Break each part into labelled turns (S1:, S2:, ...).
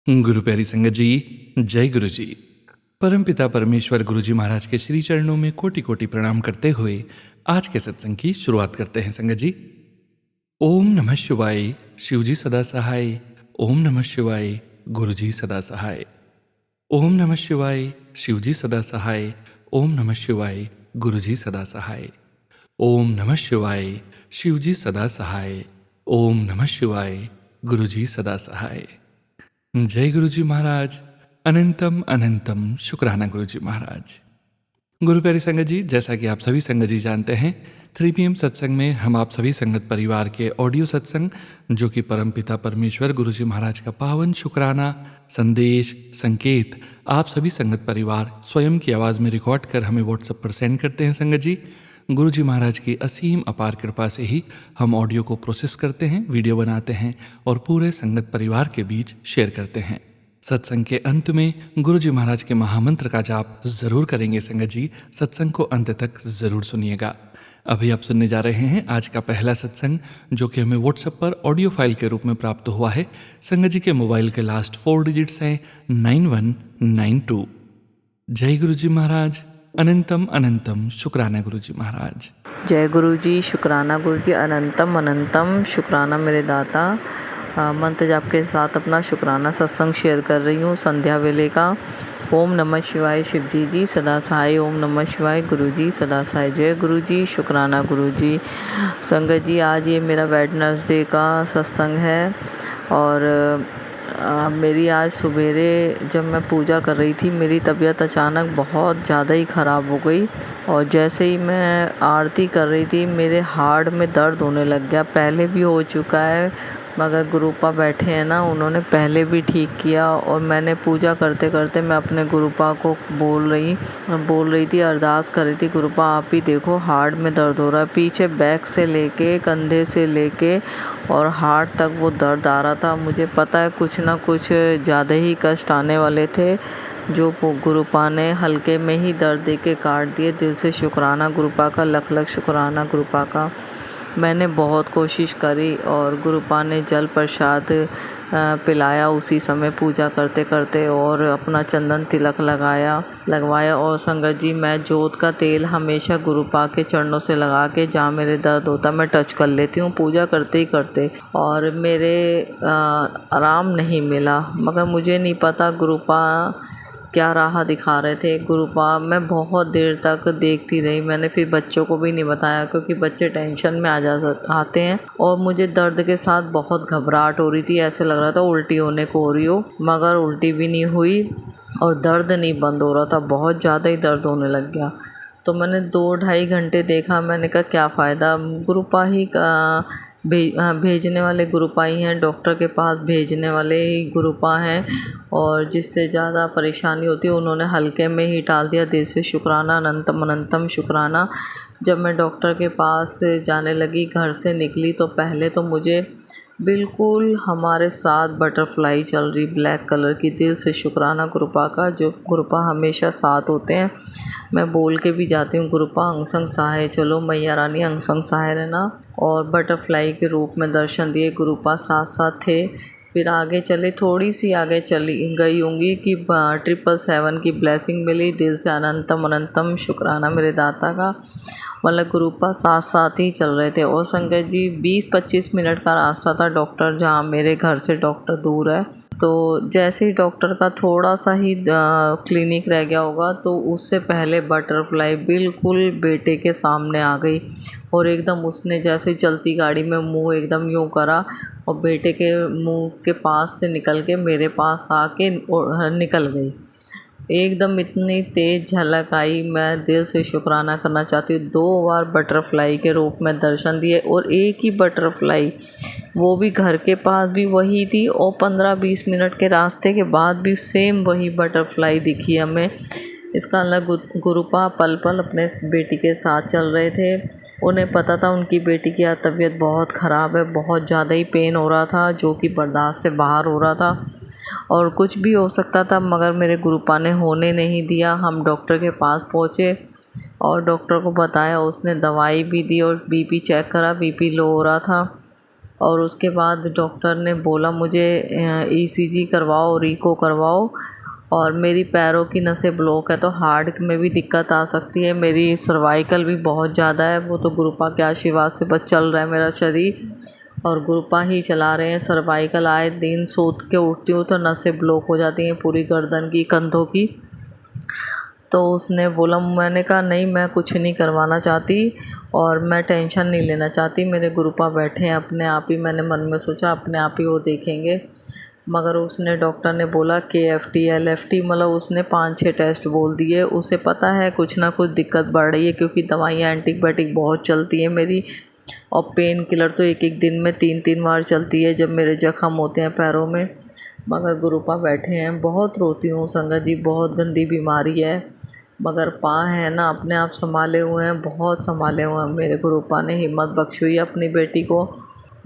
S1: गुरु प्यारी संगत जी, जय गुरु जी। परमपिता परमेश्वर गुरु जी महाराज के श्री चरणों में कोटि कोटि प्रणाम करते हुए आज के सत्संग की शुरुआत करते हैं संगत जी। ओम नमः शिवाय, शिव जी सदा सहाय। ओम नमः शिवाय, गुरु जी सदा सहाय। ओम नमः शिवाय, शिव जी सदा सहाय। ओम नमः शिवाय, गुरु जी सदा सहाय। ओम नमः शिवाय, शिव जी सदा सहाय। ओम नमः शिवाय, गुरु जी सदा सहाय। जय गुरु जी महाराज। अनंतम अनंतम शुक्राना गुरु जी महाराज। गुरु प्यारी संगत जी, जैसा कि आप सभी संगत जी जानते हैं, 3 PM सत्संग में हम आप सभी संगत परिवार के ऑडियो सत्संग, जो कि परमपिता परमेश्वर गुरु जी महाराज का पावन शुक्राना संदेश संकेत आप सभी संगत परिवार स्वयं की आवाज़ में रिकॉर्ड कर हमें व्हाट्सएप पर सेंड करते हैं संगत जी। गुरु जी महाराज की असीम अपार कृपा से ही हम ऑडियो को प्रोसेस करते हैं, वीडियो बनाते हैं और पूरे संगत परिवार के बीच शेयर करते हैं। सत्संग के अंत में गुरु जी महाराज के महामंत्र का जाप जरूर करेंगे संगत जी। सत्संग को अंत तक जरूर सुनिएगा। अभी आप सुनने जा रहे हैं आज का पहला सत्संग, जो कि हमें व्हाट्सएप पर ऑडियो फाइल के रूप में प्राप्त हुआ है। संगत जी के मोबाइल के लास्ट 4 डिजिट्स हैं 9192। जय गुरु जी महाराज। अनंतम अनंतम शुक्राना गुरु जी महाराज।
S2: जय गुरु जी, शुक्राना गुरु जी, अनंतम अनंतम शुक्राना मेरे दाता। मंत्र जाप के साथ अपना शुक्राना सत्संग शेयर कर रही हूँ संध्या वेले का। ओम नमः शिवाय, शिव जी सदा सहाय। ओम नमः शिवाय, गुरु जी सदा सहाय। जय गुरु जी, शुक्राना गुरु जी। संगत जी, आज ये मेरा वेडनेसडे का सत्संग है और मेरी आज सवेरे जब मैं पूजा कर रही थी, मेरी तबीयत अचानक बहुत ज़्यादा ही ख़राब हो गई और जैसे ही मैं आरती कर रही थी मेरे हार्ट में दर्द होने लग गया। पहले भी हो चुका है, मगर गुरुपा बैठे हैं ना, उन्होंने पहले भी ठीक किया और मैंने पूजा करते करते मैं अपने गुरुपा को बोल रही थी, अरदास कर रही थी, गुरुपा आप ही देखो हार्ट में दर्द हो रहा है। पीछे बैक से लेके कंधे से लेके और हार्ट तक वो दर्द आ रहा था। मुझे पता है कुछ ना कुछ ज़्यादा ही कष्ट आने वाले थे, जो गुरुपा ने हल्के में ही दर्द दे के काट दिए। दिल से शुक्राना गुरुपा का, लख लख शुक्राना गुरुपा का। मैंने बहुत कोशिश करी और गुरुपा ने जल प्रसाद पिलाया उसी समय पूजा करते करते और अपना चंदन तिलक लगवाया। और संगत जी, मैं जोत का तेल हमेशा गुरुपा के चरणों से लगा के जहाँ मेरे दर्द होता मैं टच कर लेती हूँ पूजा करते ही करते। और मेरे आराम नहीं मिला, मगर मुझे नहीं पता गुरुपा क्या राह दिखा रहे थे। गुरुपा मैं बहुत देर तक देखती रही। मैंने फिर बच्चों को भी नहीं बताया, क्योंकि बच्चे टेंशन में आते हैं और मुझे दर्द के साथ बहुत घबराहट हो रही थी। ऐसे लग रहा था उल्टी होने को हो रही हो, मगर उल्टी भी नहीं हुई और दर्द नहीं बंद हो रहा था, बहुत ज़्यादा ही दर्द होने लग गया। तो मैंने 2-2.5 घंटे देखा। मैंने कहा क्या फ़ायदा, गुरुपा ही भेजने वाले गुरुपा ही हैं, डॉक्टर के पास भेजने वाले ही गुरुपा हैं और जिससे ज़्यादा परेशानी होती है उन्होंने हल्के में ही टाल दिया। दिल से शुक्राना, अनंतम अनंतम शुक्राना। जब मैं डॉक्टर के पास जाने लगी, घर से निकली, तो पहले तो मुझे बिल्कुल हमारे साथ बटरफ्लाई चल रही ब्लैक कलर की। दिल से शुक्राना गुरुपा का, जो गुरुपा हमेशा साथ होते हैं। मैं बोल के भी जाती हूँ, गुरुपा अंग संग सहाय, चलो मैया रानी अंग संग सहाय रहना। और बटरफ्लाई के रूप में दर्शन दिए, गुरुपा साथ साथ थे। फिर आगे चले, थोड़ी सी आगे चली गई होंगी कि 777 की ब्लेसिंग मिली। दिल से अनंतम अनंतम शुक्राना मेरे दाता का। मतलब गुरुपा साथ साथ ही चल रहे थे। और संगत जी, 20-25 मिनट का रास्ता था डॉक्टर, जहाँ मेरे घर से डॉक्टर दूर है। तो जैसे ही डॉक्टर का थोड़ा सा ही क्लिनिक रह गया होगा, तो उससे पहले बटरफ्लाई बिल्कुल बेटे के सामने आ गई और एकदम उसने जैसे चलती गाड़ी में मुंह एकदम यूँ करा और बेटे के मुंह के पास से निकल के मेरे पास आके निकल गई। एकदम इतनी तेज़ झलक आई। मैं दिल से शुक्राना करना चाहती हूँ। 2 बार बटरफ्लाई के रूप में दर्शन दिए और एक ही बटरफ्लाई, वो भी घर के पास भी वही थी और 15-20 मिनट के रास्ते के बाद भी सेम वही बटरफ्लाई दिखी हमें। इसका अलग गुरुपा पल पल अपने बेटी के साथ चल रहे थे। उन्हें पता था उनकी बेटी की तबीयत बहुत ख़राब है, बहुत ज़्यादा ही पेन हो रहा था, जो कि बर्दाश्त से बाहर हो रहा था और कुछ भी हो सकता था, मगर मेरे गुरुपा ने होने नहीं दिया। हम डॉक्टर के पास पहुँचे और डॉक्टर को बताया, उसने दवाई भी दी और बीपी चेक करा, बीपी लो हो रहा था। और उसके बाद डॉक्टर ने बोला मुझे ईसीजी करवाओ और इको करवाओ, और मेरी पैरों की नसें ब्लॉक है तो हार्ट में भी दिक्कत आ सकती है, मेरी सर्वाइकल भी बहुत ज़्यादा है। वो तो गुरुपा के आशीर्वाद से बस चल रहा है मेरा शरीर, और गुरुपा ही चला रहे हैं। सर्वाइकल आए दिन सोच के उठती हूँ तो नसें ब्लॉक हो जाती हैं पूरी गर्दन की, कंधों की। तो उसने बोला, मैंने कहा नहीं, मैं कुछ नहीं करवाना चाहती और मैं टेंशन नहीं लेना चाहती, मेरे गुरुपा बैठे हैं अपने आप ही। मैंने मन में सोचा अपने आप ही वो देखेंगे। मगर उसने, डॉक्टर ने बोला KFT LFT, मतलब उसने 5-6 टेस्ट बोल दिए। उसे पता है कुछ ना कुछ दिक्कत बढ़ रही है, क्योंकि दवाइयाँ एंटीबायोटिक बहुत चलती है मेरी, और पेन किलर तो एक एक दिन में 3-3 बार चलती है जब मेरे जख्म होते हैं पैरों में। मगर गुरुपा बैठे हैं। बहुत रोती हूँ संगत जी, बहुत गंदी बीमारी है, मगर पाँ है ना अपने आप संभाले हुए हैं, बहुत संभाले हुए हैं। मेरे गुरुपा ने हिम्मत बख्शी हुई है अपनी बेटी को,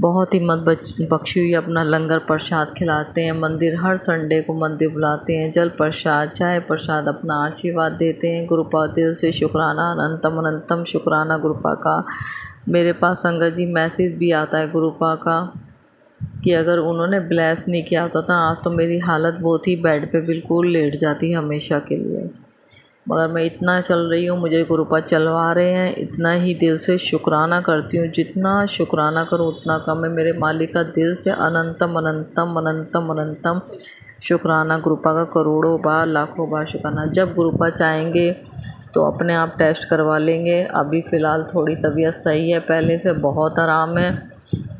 S2: बहुत हिम्मत बख्शी हुई है। अपना लंगर प्रसाद खिलाते हैं, मंदिर हर संडे को मंदिर बुलाते हैं, जल प्रसाद चाय प्रसाद अपना आशीर्वाद देते हैं। गुरुपा दिल से शुक्राना, अनंतम अनंतम शुक्राना गुरुपा का। मेरे पास संगत जी मैसेज भी आता है गुरुपा का कि अगर उन्होंने ब्लेस नहीं किया होता था आज तो मेरी हालत वो थी, बेड पे बिल्कुल लेट जाती हमेशा के लिए। मगर मैं इतना चल रही हूँ, मुझे गुरुपा चलवा रहे हैं, इतना ही दिल से शुक्राना करती हूँ। जितना शुक्राना करूँ उतना कम है। मेरे मालिक का दिल से अनंतम अनंतम अनंतम अनंतम शुक्राना, गुरुपा का करोड़ों बार लाखों बार शुक्राना। जब गुरुपा चाहेंगे तो अपने आप टेस्ट करवा लेंगे। अभी फ़िलहाल थोड़ी तबीयत सही है, पहले से बहुत आराम है,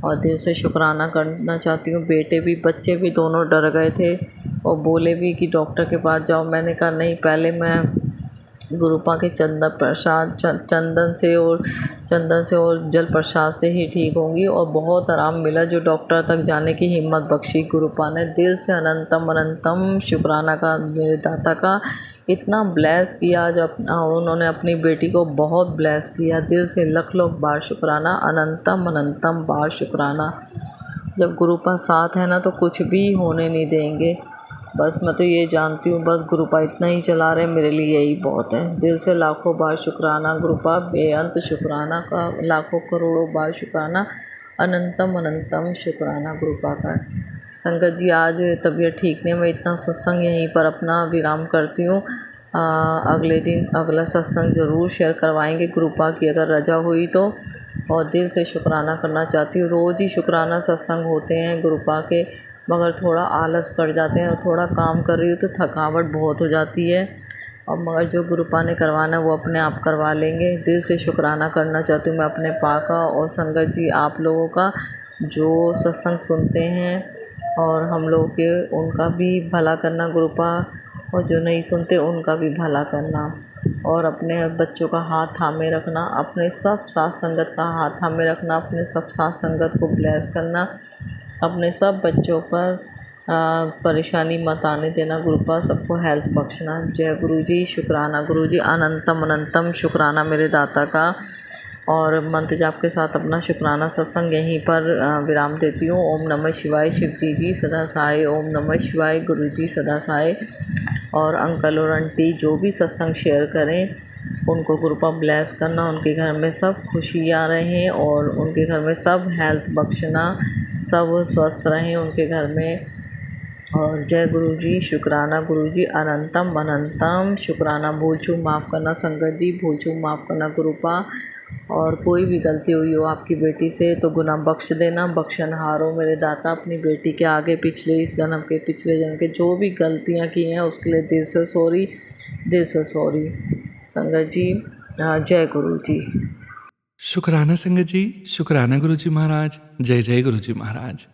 S2: और दिल से शुक्राना करना चाहती हूँ। बेटे भी बच्चे भी दोनों डर गए थे और बोले भी कि डॉक्टर के पास जाओ। मैंने कहा नहीं, पहले मैं गुरुपा के चंदन प्रसाद चंदन से और जल प्रसाद से ही ठीक होंगी, और बहुत आराम मिला जो डॉक्टर तक जाने की हिम्मत बख्शी गुरुपा ने। दिल से अनंतम अनंतम शुक्राना का मेरे दाता का। इतना ब्लेस किया आज उन्होंने अपनी बेटी को, बहुत ब्लेस किया। दिल से लख लख बार शुक्राना, अनंतम अनंतम बार शुक्राना। जब गुरुपा साथ है ना तो कुछ भी होने नहीं देंगे। बस मैं तो ये जानती हूँ, बस गुरुपा इतना ही चला रहे, मेरे लिए यही बहुत है। दिल से लाखों बार शुक्राना गुरुपा, बेअंत शुक्राना का, लाखों करोड़ों बार शुक्राना, अनंतम अनंतम शुक्राना गुरुपा का। संगत जी आज तबीयत ठीक नहीं, मैं इतना सत्संग यहीं पर अपना विराम करती हूँ। अगले दिन अगला सत्संग ज़रूर शेयर करवाएंगे गुरुपा की अगर रजा हुई तो। और दिल से शुक्राना करना चाहती हूँ। रोज़ ही शुक्राना सत्संग होते हैं गुरुपा के, मगर थोड़ा आलस कर जाते हैं, और थोड़ा काम कर रही हूँ तो थकावट बहुत हो जाती है। और मगर जो गुरुपा ने करवाना है वो अपने आप करवा लेंगे। दिल से शुक्राना करना चाहती हूँ मैं अपने पा का, और संगत जी आप लोगों का जो सत्संग सुनते हैं और हम लोग के, उनका भी भला करना गुरुपा, और जो नहीं सुनते उनका भी भला करना। और अपने बच्चों का हाथ थामे रखना, अपने सब साथ संगत का हाथ थामे रखना, अपने सब साथ संगत को ब्लेस करना, अपने सब बच्चों पर परेशानी मत आने देना गुरुपा, सबको हेल्थ बख्शना। जय गुरु जी, शुक्राना गुरु जी, अनंतम अनंतम शुक्राना मेरे दाता का। और मंत्र जाप के साथ अपना शुक्राना सत्संग यहीं पर विराम देती हूँ। ओम नमः शिवाय, शिव जी सदा सहाय। ओम नमः शिवाय, गुरु जी सदा सहाय। और अंकल और आंटी जो भी सत्संग शेयर करें उनको गुरुपा ब्लेस करना, उनके घर में सब खुशियाँ रहें, और उनके घर में सब हेल्थ बख्शना, सब स्वस्थ रहें उनके घर में। और जय गुरु जी, शुक्राना गुरु जी, अनंतम अनंतम शुक्राना। भूल चूक माफ़ करना संगत जी, भूल चूक माफ़ करना गुरुपा। और कोई भी गलती हुई हो आपकी बेटी से तो गुनाह बख्श देना, बख्शनहार हो मेरे दाता। अपनी बेटी के आगे पिछले इस जन्म के, पिछले जन्म के जो भी गलतियाँ की हैं उसके लिए दिल से सॉरी, दिल से सॉरी संगत जी। जय गुरु जी।
S1: शुक्राना संगत जी, शुक्राना गुरु जी महाराज। जय जय गुरु जी महाराज।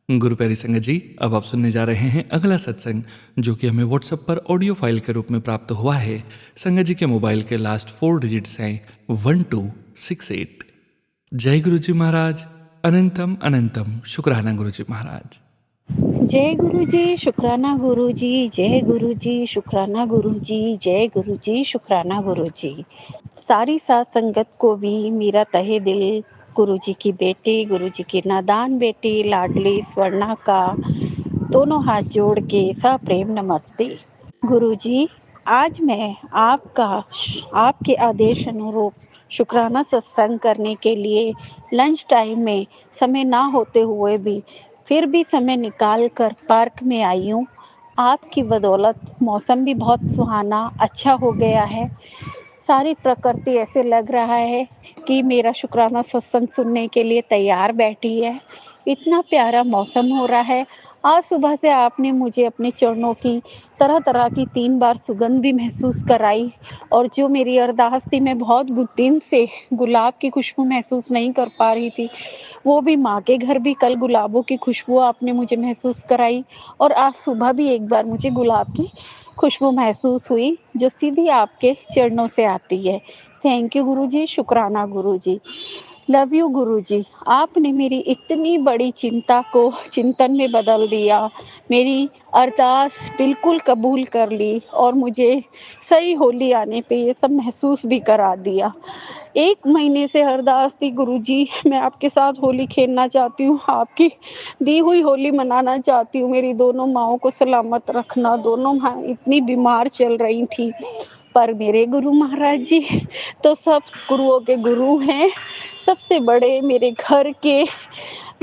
S1: गुरु प्यारी संगत जी, अब आप सुनने जा रहे हैं अगला सत्संग, जो कि हमें व्हाट्सएप पर ऑडियो फाइल के रूप में प्राप्त हुआ है। संगत जी के मोबाइल के लास्ट 4 डिजिट्स हैं 1268। जय गुरु जी महाराज, अनंतम अनंतम शुक्राना गुरु जी महाराज।
S3: जय गुरु जी, शुक्राना गुरु जी, जय गुरु जी, शुक्राना गुरु जी, जय गुरु जी, शुक्राना गुरु जी। सारी साथ संगत को भी मेरा तहे दिल गुरु जी की बेटी, गुरु जी की नादान बेटी लाडली स्वर्णा का दोनों हाथ जोड़ के सप्रेम नमस्ते। गुरु जी, आज मैं आपके आदेश अनुरूप शुक्राना सत्संग करने के लिए लंच टाइम में समय ना होते हुए भी फिर भी समय निकाल कर पार्क में आई हूँ। आपकी बदौलत मौसम भी बहुत सुहाना अच्छा हो गया है। सारी प्रकृति ऐसे लग रहा है कि मेरा शुक्राना सत्संग सुनने के लिए तैयार बैठी है। इतना प्यारा मौसम हो रहा है। आज सुबह से आपने मुझे अपने चरणों की तरह तरह की 3 बार सुगंध भी महसूस कराई, और जो मेरी अरदास थी, मैं बहुत दिन से गुलाब की खुशबू महसूस नहीं कर पा रही थी, वो भी माँ के घर भी कल गुलाबों की खुशबू आपने मुझे महसूस कराई, और आज सुबह भी एक बार मुझे गुलाब की खुशबू महसूस हुई जो सीधी आपके चरणों से आती है। थैंक यू गुरुजी, शुक्राना गुरुजी। लव यू गुरुजी। आपने मेरी इतनी बड़ी चिंता को चिंतन में बदल दिया। मेरी अरदास बिल्कुल कबूल कर ली और मुझे सही होली आने पे ये सब महसूस भी करा दिया। 1 महीने से अरदास थी गुरुजी, मैं आपके साथ होली खेलना चाहती हूँ, आपकी दी हुई होली मनाना चाहती हूँ। मेरी दोनों माँओं को सलामत रखना। दोनों माँ इतनी बीमार चल रही थी, पर मेरे गुरु महाराज जी तो सब गुरुओं के गुरु हैं। सबसे बड़े मेरे घर के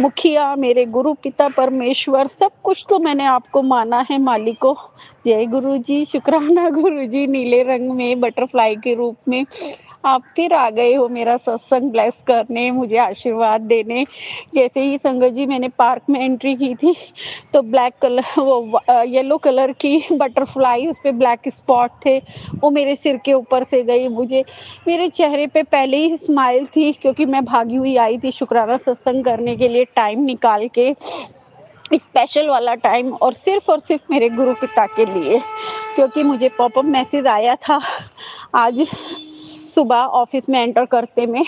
S3: मुखिया, मेरे गुरु पिता परमेश्वर, सब कुछ तो मैंने आपको माना है मालिको। जय गुरु जी, शुक्राना गुरु जी। नीले रंग में बटरफ्लाई के रूप में आप फिर आ गए हो मेरा सत्संग ब्लेस करने, मुझे आशीर्वाद देने। जैसे ही संगत जी मैंने पार्क में एंट्री की थी, तो ब्लैक कलर, वो येलो कलर की बटरफ्लाई, उस पे ब्लैक स्पॉट थे, वो मेरे सिर के ऊपर से गई। मुझे मेरे चेहरे पे पहले ही स्माइल थी, क्योंकि मैं भागी हुई आई थी शुक्राना सत्संग करने के लिए टाइम निकाल के, स्पेशल वाला टाइम, और सिर्फ मेरे गुरु पिता के लिए, क्योंकि मुझे पॉपअप मैसेज आया था आज सुबह ऑफिस में एंटर करते में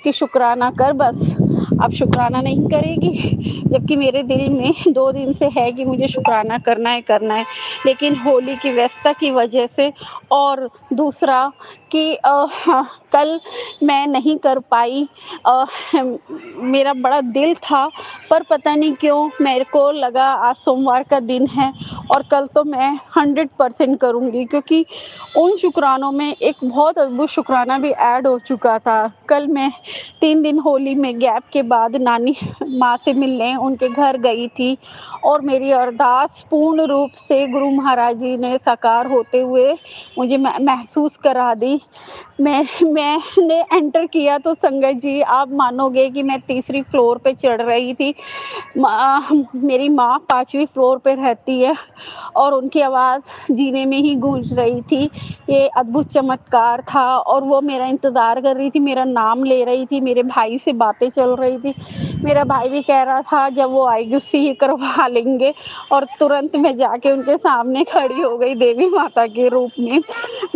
S3: कि शुक्राना कर बस। अब शुक्राना नहीं करेगी, जबकि मेरे दिल में 2 दिन से है कि मुझे शुक्राना करना है, लेकिन होली की व्यस्तता की वजह से, और दूसरा कि कल मैं नहीं कर पाई। अ, मेरा बड़ा दिल था, पर पता नहीं क्यों मेरे को लगा आज सोमवार का दिन है और कल तो मैं 100% करूँगी, क्योंकि उन शुक्रानों में एक बहुत अद्भुत शुक्राना भी ऐड हो चुका था। कल मैं 3 दिन होली में गैप के बाद नानी माँ से मिलने उनके घर गई थी, और मेरी अरदास पूर्ण रूप से गुरु महाराज जी ने साकार होते हुए मुझे महसूस करा दी। मैंने एंटर किया तो संगत जी, आप मानोगे कि मैं तीसरी फ्लोर पे चढ़ रही थी। मेरी माँ 5वीं फ्लोर पे रहती है, और उनकी आवाज़ जीने में ही गूंज रही थी। ये अद्भुत चमत्कार था, और वो मेरा इंतज़ार कर रही थी, मेरा नाम ले रही थी, मेरे भाई से बातें चल रही थी। मेरा भाई भी कह रहा था जब वो आएगी उससे ही करवा लेंगे, और तुरंत मैं जाके उनके सामने खड़ी हो गई देवी माता के रूप में।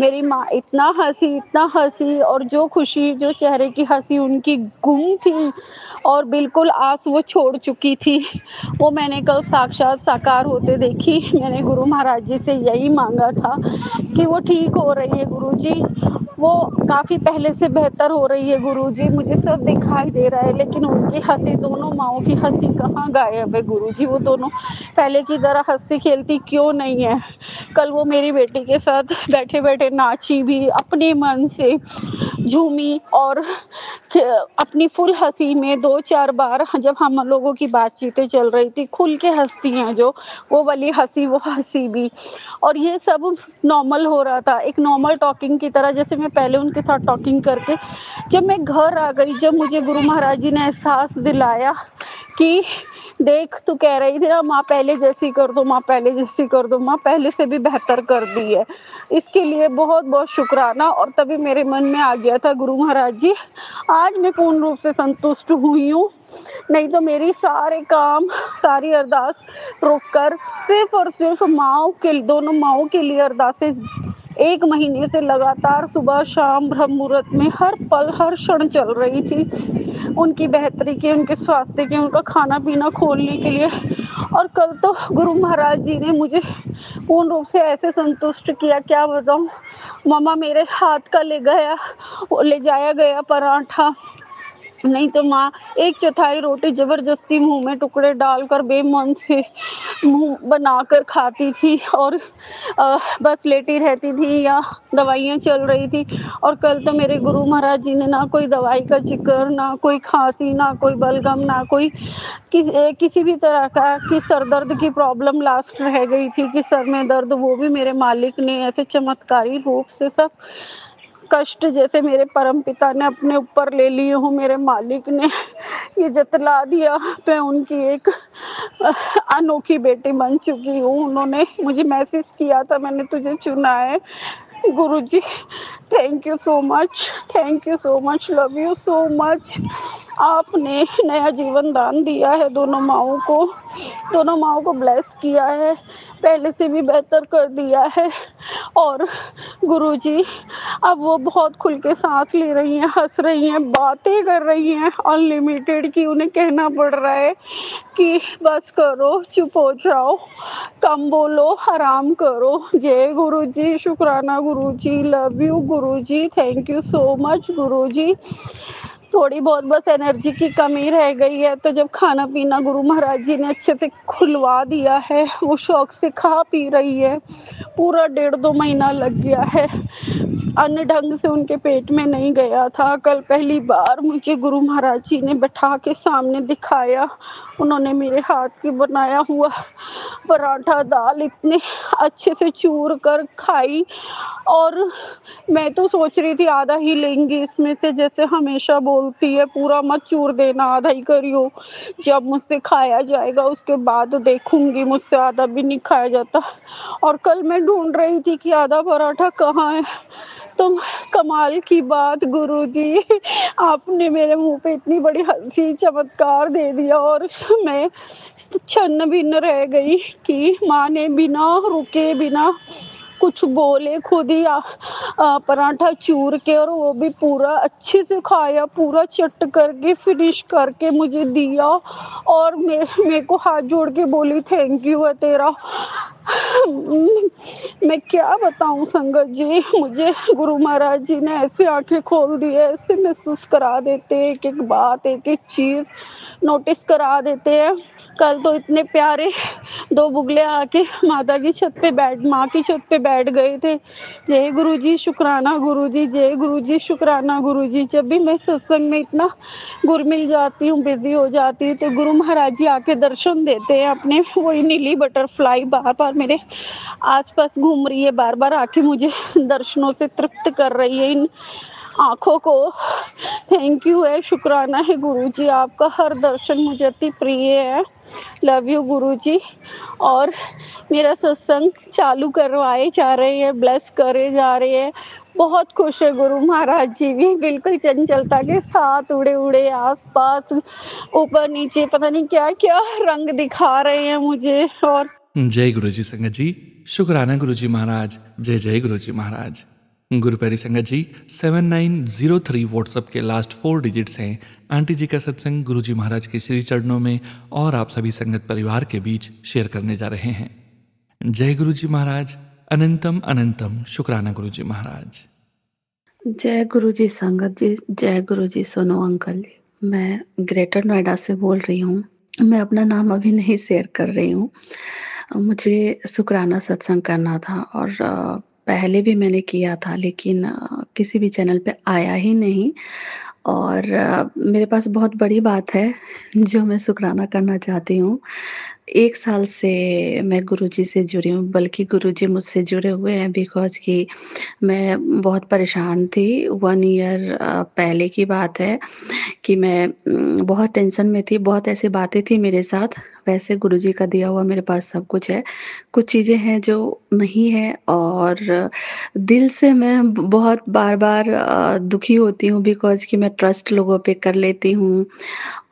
S3: मेरी माँ इतना हंसी, और जो खुशी, जो चेहरे की हंसी उनकी गुम थी, और बिल्कुल आस वो छोड़ चुकी थी, वो मैंने कल साक्षात साकार होते देखी। मैंने गुरु महाराज जी से यही मांगा था कि वो ठीक हो रही है गुरुजी, वो काफ़ी पहले से बेहतर हो रही है गुरुजी, मुझे सब दिखाई दे रहा है, लेकिन उनकी हंसी, दोनों माँओं की हंसी कहाँ गायब है गुरुजी। वो दोनों पहले की तरह हंसती खेलती क्यों नहीं है। कल वो मेरी बेटी के साथ बैठे बैठे नाची भी, अपने मन से झूमी, और अपनी फुल हंसी में 2-4 बार जब हम लोगों की बातचीतें चल रही थी, खुल के हंसती हैं जो, वो वाली हंसी, वो हंसी भी। और ये सब नॉर्मल हो रहा था, एक नॉर्मल टॉकिंग की तरह, जैसे मैं पहले उनके साथ टॉकिंग करके, जब मैं घर आ गई, जब मुझे गुरु महाराज जी ने एहसास दिलाया कि देख, तू कह रही थी ना माँ पहले जैसी कर दो, माँ पहले जैसी कर दो, माँ पहले से भी बेहतर कर दी है, इसके लिए बहुत बहुत शुक्राना। और तभी मेरे मन में आ गया था गुरु महाराज जी, आज मैं पूर्ण रूप से संतुष्ट हुई हूँ, नहीं तो मेरी सारे काम, सारी अरदास रोक कर सिर्फ और सिर्फ माँओं के, दोनों माँओं के लिए अरदासें 1 महीने से लगातार सुबह शाम ब्रह्म मुहूर्त में हर पल हर क्षण चल रही थी, उनकी बेहतरी के, उनके स्वास्थ्य के, उनका खाना पीना खोलने के लिए। और कल तो गुरु महाराज जी ने मुझे पूर्ण रूप से ऐसे संतुष्ट किया, क्या बताऊँ। मम्मा मेरे हाथ का ले जाया गया पराठा नहीं तो माँ 1/4 रोटी ज़बरदस्ती मुँह में टुकड़े डालकर बेमन से मुँह बनाकर खाती थी और बस लेटी रहती थी या दवाइयाँ चल रही थी। और कल तो मेरे गुरु महाराज जी ने ना कोई दवाई का ज़िक्र, ना कोई खाँसी, ना कोई बलगम, ना कोई किसी भी तरह का कि सर दर्द की प्रॉब्लम लास्ट रह गई थी कि सर में दर्द, वो भी मेरे मालिक ने ऐसे चमत्कारी रूप से सब कष्ट जैसे मेरे परमपिता ने अपने ऊपर ले लिए हों, मेरे मालिक ने ये जतला दिया। मैं उनकी एक अनोखी बेटी बन चुकी हूँ। उन्होंने मुझे मैसेज किया था, मैंने तुझे चुना है। Guruji thank you so much, thank you so much, love you so much. आपने नया जीवन दान दिया है दोनों माँओं को ब्लेस किया है, पहले से भी बेहतर कर दिया है। और गुरुजी अब वो बहुत खुल के सांस ले रही हैं, हंस रही हैं, बातें कर रही हैं अनलिमिटेड, कि उन्हें कहना पड़ रहा है कि बस करो, चुप हो जाओ, कम बोलो, आराम करो। जय गुरुजी, शुक्राना Guruji, love you Guruji, thank you so much Guruji. थोड़ी बहुत बस एनर्जी की कमी रह गई है, तो जब खाना पीना गुरु महाराज जी ने अच्छे से खुलवा दिया है, वो शौक से खा पी रही है। पूरा 1.5-2 महीना लग गया है, अन्न ढंग से उनके पेट में नहीं गया था। कल पहली बार मुझे गुरु महाराज जी ने बैठा के सामने दिखाया, उन्होंने मेरे हाथ की बनाया हुआ पराठा दाल इतने अच्छे से चूर कर खाई। और मैं तो सोच रही थी आधा ही लेंगी इसमें से, जैसे हमेशा बोलती है पूरा मत चूर देना, आधा ही करियो, जब मुझसे खाया जाएगा उसके बाद देखूंगी, मुझसे आधा भी नहीं खाया जाता। और कल मैं ढूंढ रही थी कि आधा पराठा कहाँ है, तो कमाल की बात गुरुजी, आपने मेरे मुंह पे इतनी बड़ी हंसी चमत्कार दे दिया और मैं छन्न भिन्न रह गई कि माँ ने बिना रुके, बिना कुछ बोले खुद ही पराठा चूर के, और वो भी पूरा अच्छे से खाया, पूरा चट करके फिनिश करके मुझे दिया। और मेरे को हाथ जोड़ के बोली थैंक यू है तेरा। मैं क्या बताऊं संगत जी, मुझे गुरु महाराज जी ने ऐसे आंखें खोल दी है, ऐसे महसूस करा देते हैं, एक एक बात, एक एक चीज नोटिस करा देते हैं। कल तो इतने प्यारे 2 बुगले आके माँ की छत पे बैठ गए थे। जय गुरुजी शुक्राना गुरुजी, जय गुरुजी शुक्राना गुरुजी। जब भी मैं सत्संग में इतना गुरमिल जाती हूँ, बिजी हो जाती हूँ, तो गुरु महाराज जी आके दर्शन देते हैं अपने। वही नीली बटरफ्लाई बार बार मेरे आसपास घूम रही है, बार बार आके मुझे दर्शनों से तृप्त कर रही है इन आँखों को। थैंक यू है, शुक्राना है गुरुजी, आपका हर दर्शन मुझे अति प्रिय है। लव यू गुरुजी। और मेरा सत्संग चालू करवाए जा रहे हैं, ब्लेस करे जा रहे हैं। बहुत खुश है गुरु महाराज जी भी, बिल्कुल चंचलता के साथ उड़े उड़े आसपास ऊपर नीचे पता नहीं क्या क्या रंग दिखा रहे हैं मुझे। और
S1: जय गुरु जी संगत जी, शुक्राना गुरु जी महाराज, जय जय गुरु जी महाराज। गुरु प्यारी संगत जी, 7903 व्हाट्सएप के लास्ट 4 डिजिट्स हैं। आंटी जी का सत्संग गुरु जी महाराज के श्री चरणों में और आप सभी संगत परिवार के बीच शेयर करने जा रहे हैं। जय गुरु जी महाराज, अनंतम अनंतम शुक्राना गुरु जी महाराज।
S4: जय गुरु जी संगत जी, जय गुरु जी सोनू अंकल जी। मैं ग्रेटर नोएडा से बोल रही हूँ। मैं अपना नाम अभी नहीं शेयर कर रही हूँ। मुझे शुक्राना सत्संग करना था और पहले भी मैंने किया था, लेकिन किसी भी चैनल पे आया ही नहीं। और मेरे पास बहुत बड़ी बात है जो मैं शुक्राना करना चाहती हूँ। 1 साल से मैं गुरुजी से जुड़ी हूँ, बल्कि गुरुजी मुझसे जुड़े हुए हैं, बिकॉज़ कि मैं बहुत परेशान थी। 1 ईयर पहले की बात है कि मैं बहुत टेंशन में थी, बहुत ऐसी बातें थी मेरे साथ। वैसे गुरुजी का दिया हुआ मेरे पास सब कुछ है। कुछ चीज़ें हैं जो नहीं है, और दिल से मैं बहुत बार-बार दुखी होती हूँ, बिकॉज़ कि मैं ट्रस्ट लोगों पे कर लेती हूँ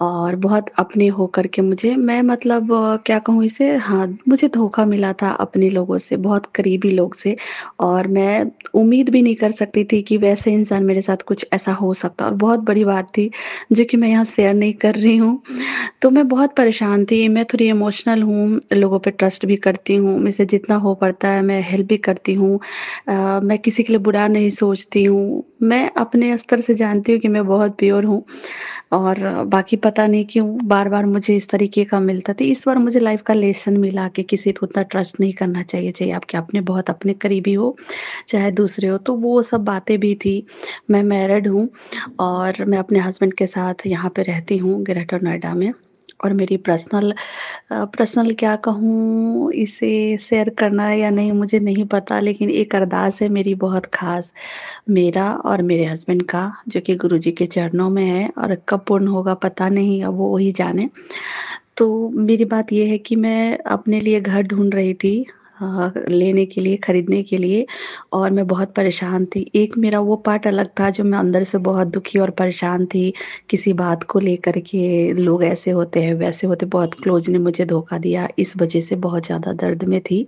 S4: और बहुत अपने होकर के मैं मतलब क्या कहूँ इसे, हाँ, मुझे धोखा मिला था अपने लोगों से, बहुत करीबी लोग से, और मैं उम्मीद भी नहीं कर सकती थी कि वैसे इंसान मेरे साथ कुछ ऐसा हो सकता, और बहुत बड़ी बात थी, जो कि मैं यहाँ शेयर नहीं कर रही हूँ। तो मैं बहुत परेशान थी, मैं थोड़ी इमोशनल हूँ, लोगों पे ट्रस्ट भी करती हूँ, मुझसे जितना हो पाता है मैं हेल्प भी करती हूँ। मैं किसी के लिए बुरा नहीं सोचती हूँ, मैं अपने स्तर से जानती हूँ कि मैं बहुत प्योर हूँ, और बाकी पता नहीं क्यों बार-बार मुझे इस तरीके का मिलता। तो इस बार मुझे लाइफ़ का लेसन मिला कि किसी पे उतना ट्रस्ट नहीं करना चाहिए, चाहे आपके अपने करीबी हो, चाहे दूसरे हो। तो वो सब बातें भी थी। मैं मैरिड हूँ, और मैं अपने हस्बैंड के साथ यहाँ पे रहती हूँ ग्रेटर नोएडा में, और मेरी पर्सनल क्या कहूँ, इसे शेयर करना है या नहीं मुझे नहीं पता, लेकिन एक अरदास है मेरी बहुत ख़ास, मेरा और मेरे हस्बैंड का, जो कि गुरुजी के चरणों में है, और कब पूर्ण होगा पता नहीं, अब वो ही जाने। तो मेरी बात ये है कि मैं अपने लिए घर ढूँढ रही थी, लेने के लिए, खरीदने के लिए, और मैं बहुत परेशान थी। एक मेरा वो पार्ट अलग था जो मैं अंदर से बहुत दुखी और परेशान थी, किसी बात को लेकर के, लोग ऐसे होते हैं, वैसे होते, बहुत क्लोज़ ने मुझे धोखा दिया, इस वज़ह से बहुत ज़्यादा दर्द में थी,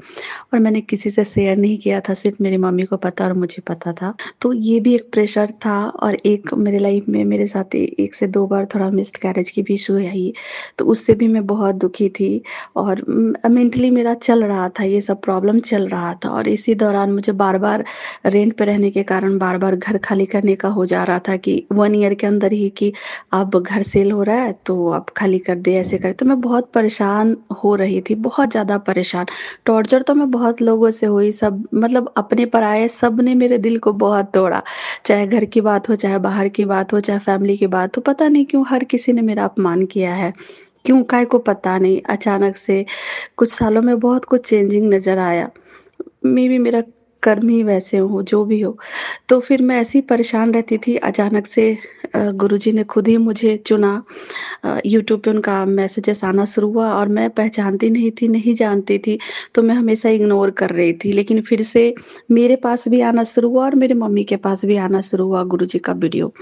S4: और मैंने किसी से शेयर नहीं किया था, सिर्फ़ मेरी मम्मी को पता और मुझे पता था। तो ये भी एक प्रेशर था, और एक मेरे लाइफ़ में मेरे साथ 1 से 2 बार थोड़ा मिसकैरेज की भी इश्यू आई, तो उससे भी मैं बहुत दुखी थी, और मेंटली मेरा चल रहा था, ये सब प्रॉब्लम चल रहा था, और इसी दौरान मुझे बार-बार रेंट पे रहने के कारण बार-बार घर खाली करने का हो जा रहा था कि 1 ईयर के अंदर ही कि अब घर सेल हो रहा है, तो आप खाली कर दें, ऐसे करें। तो मैं बहुत परेशान हो रही थी, बहुत ज़्यादा परेशान। टॉर्चर तो मैं बहुत लोगों से हुई, सब मतलब अपने-पराए सबने मेरे दिल को बहुत तोड़ा। चाहे घर की बात हो, चाहे बाहर की बात हो, चाहे फैमिली की बात हो, पता नहीं क्यों हर किसी ने मेरा अपमान किया है। क्यों, काहे को पता नहीं, अचानक से कुछ सालों में बहुत कुछ चेंजिंग नज़र आया। मेबी मेरा कर्म ही वैसे हो, जो भी हो। तो फिर मैं ऐसे ही परेशान रहती थी, अचानक से गुरुजी ने खुद ही मुझे चुना। यूट्यूब पे उनका मैसेजेस आना शुरू हुआ, और मैं पहचानती नहीं थी, नहीं जानती थी, तो मैं हमेशा इग्नोर कर रही थी। लेकिन फिर से मेरे पास भी आना शुरू हुआ, और मेरे मम्मी के पास भी आना शुरू हुआ गुरुजी का वीडियो।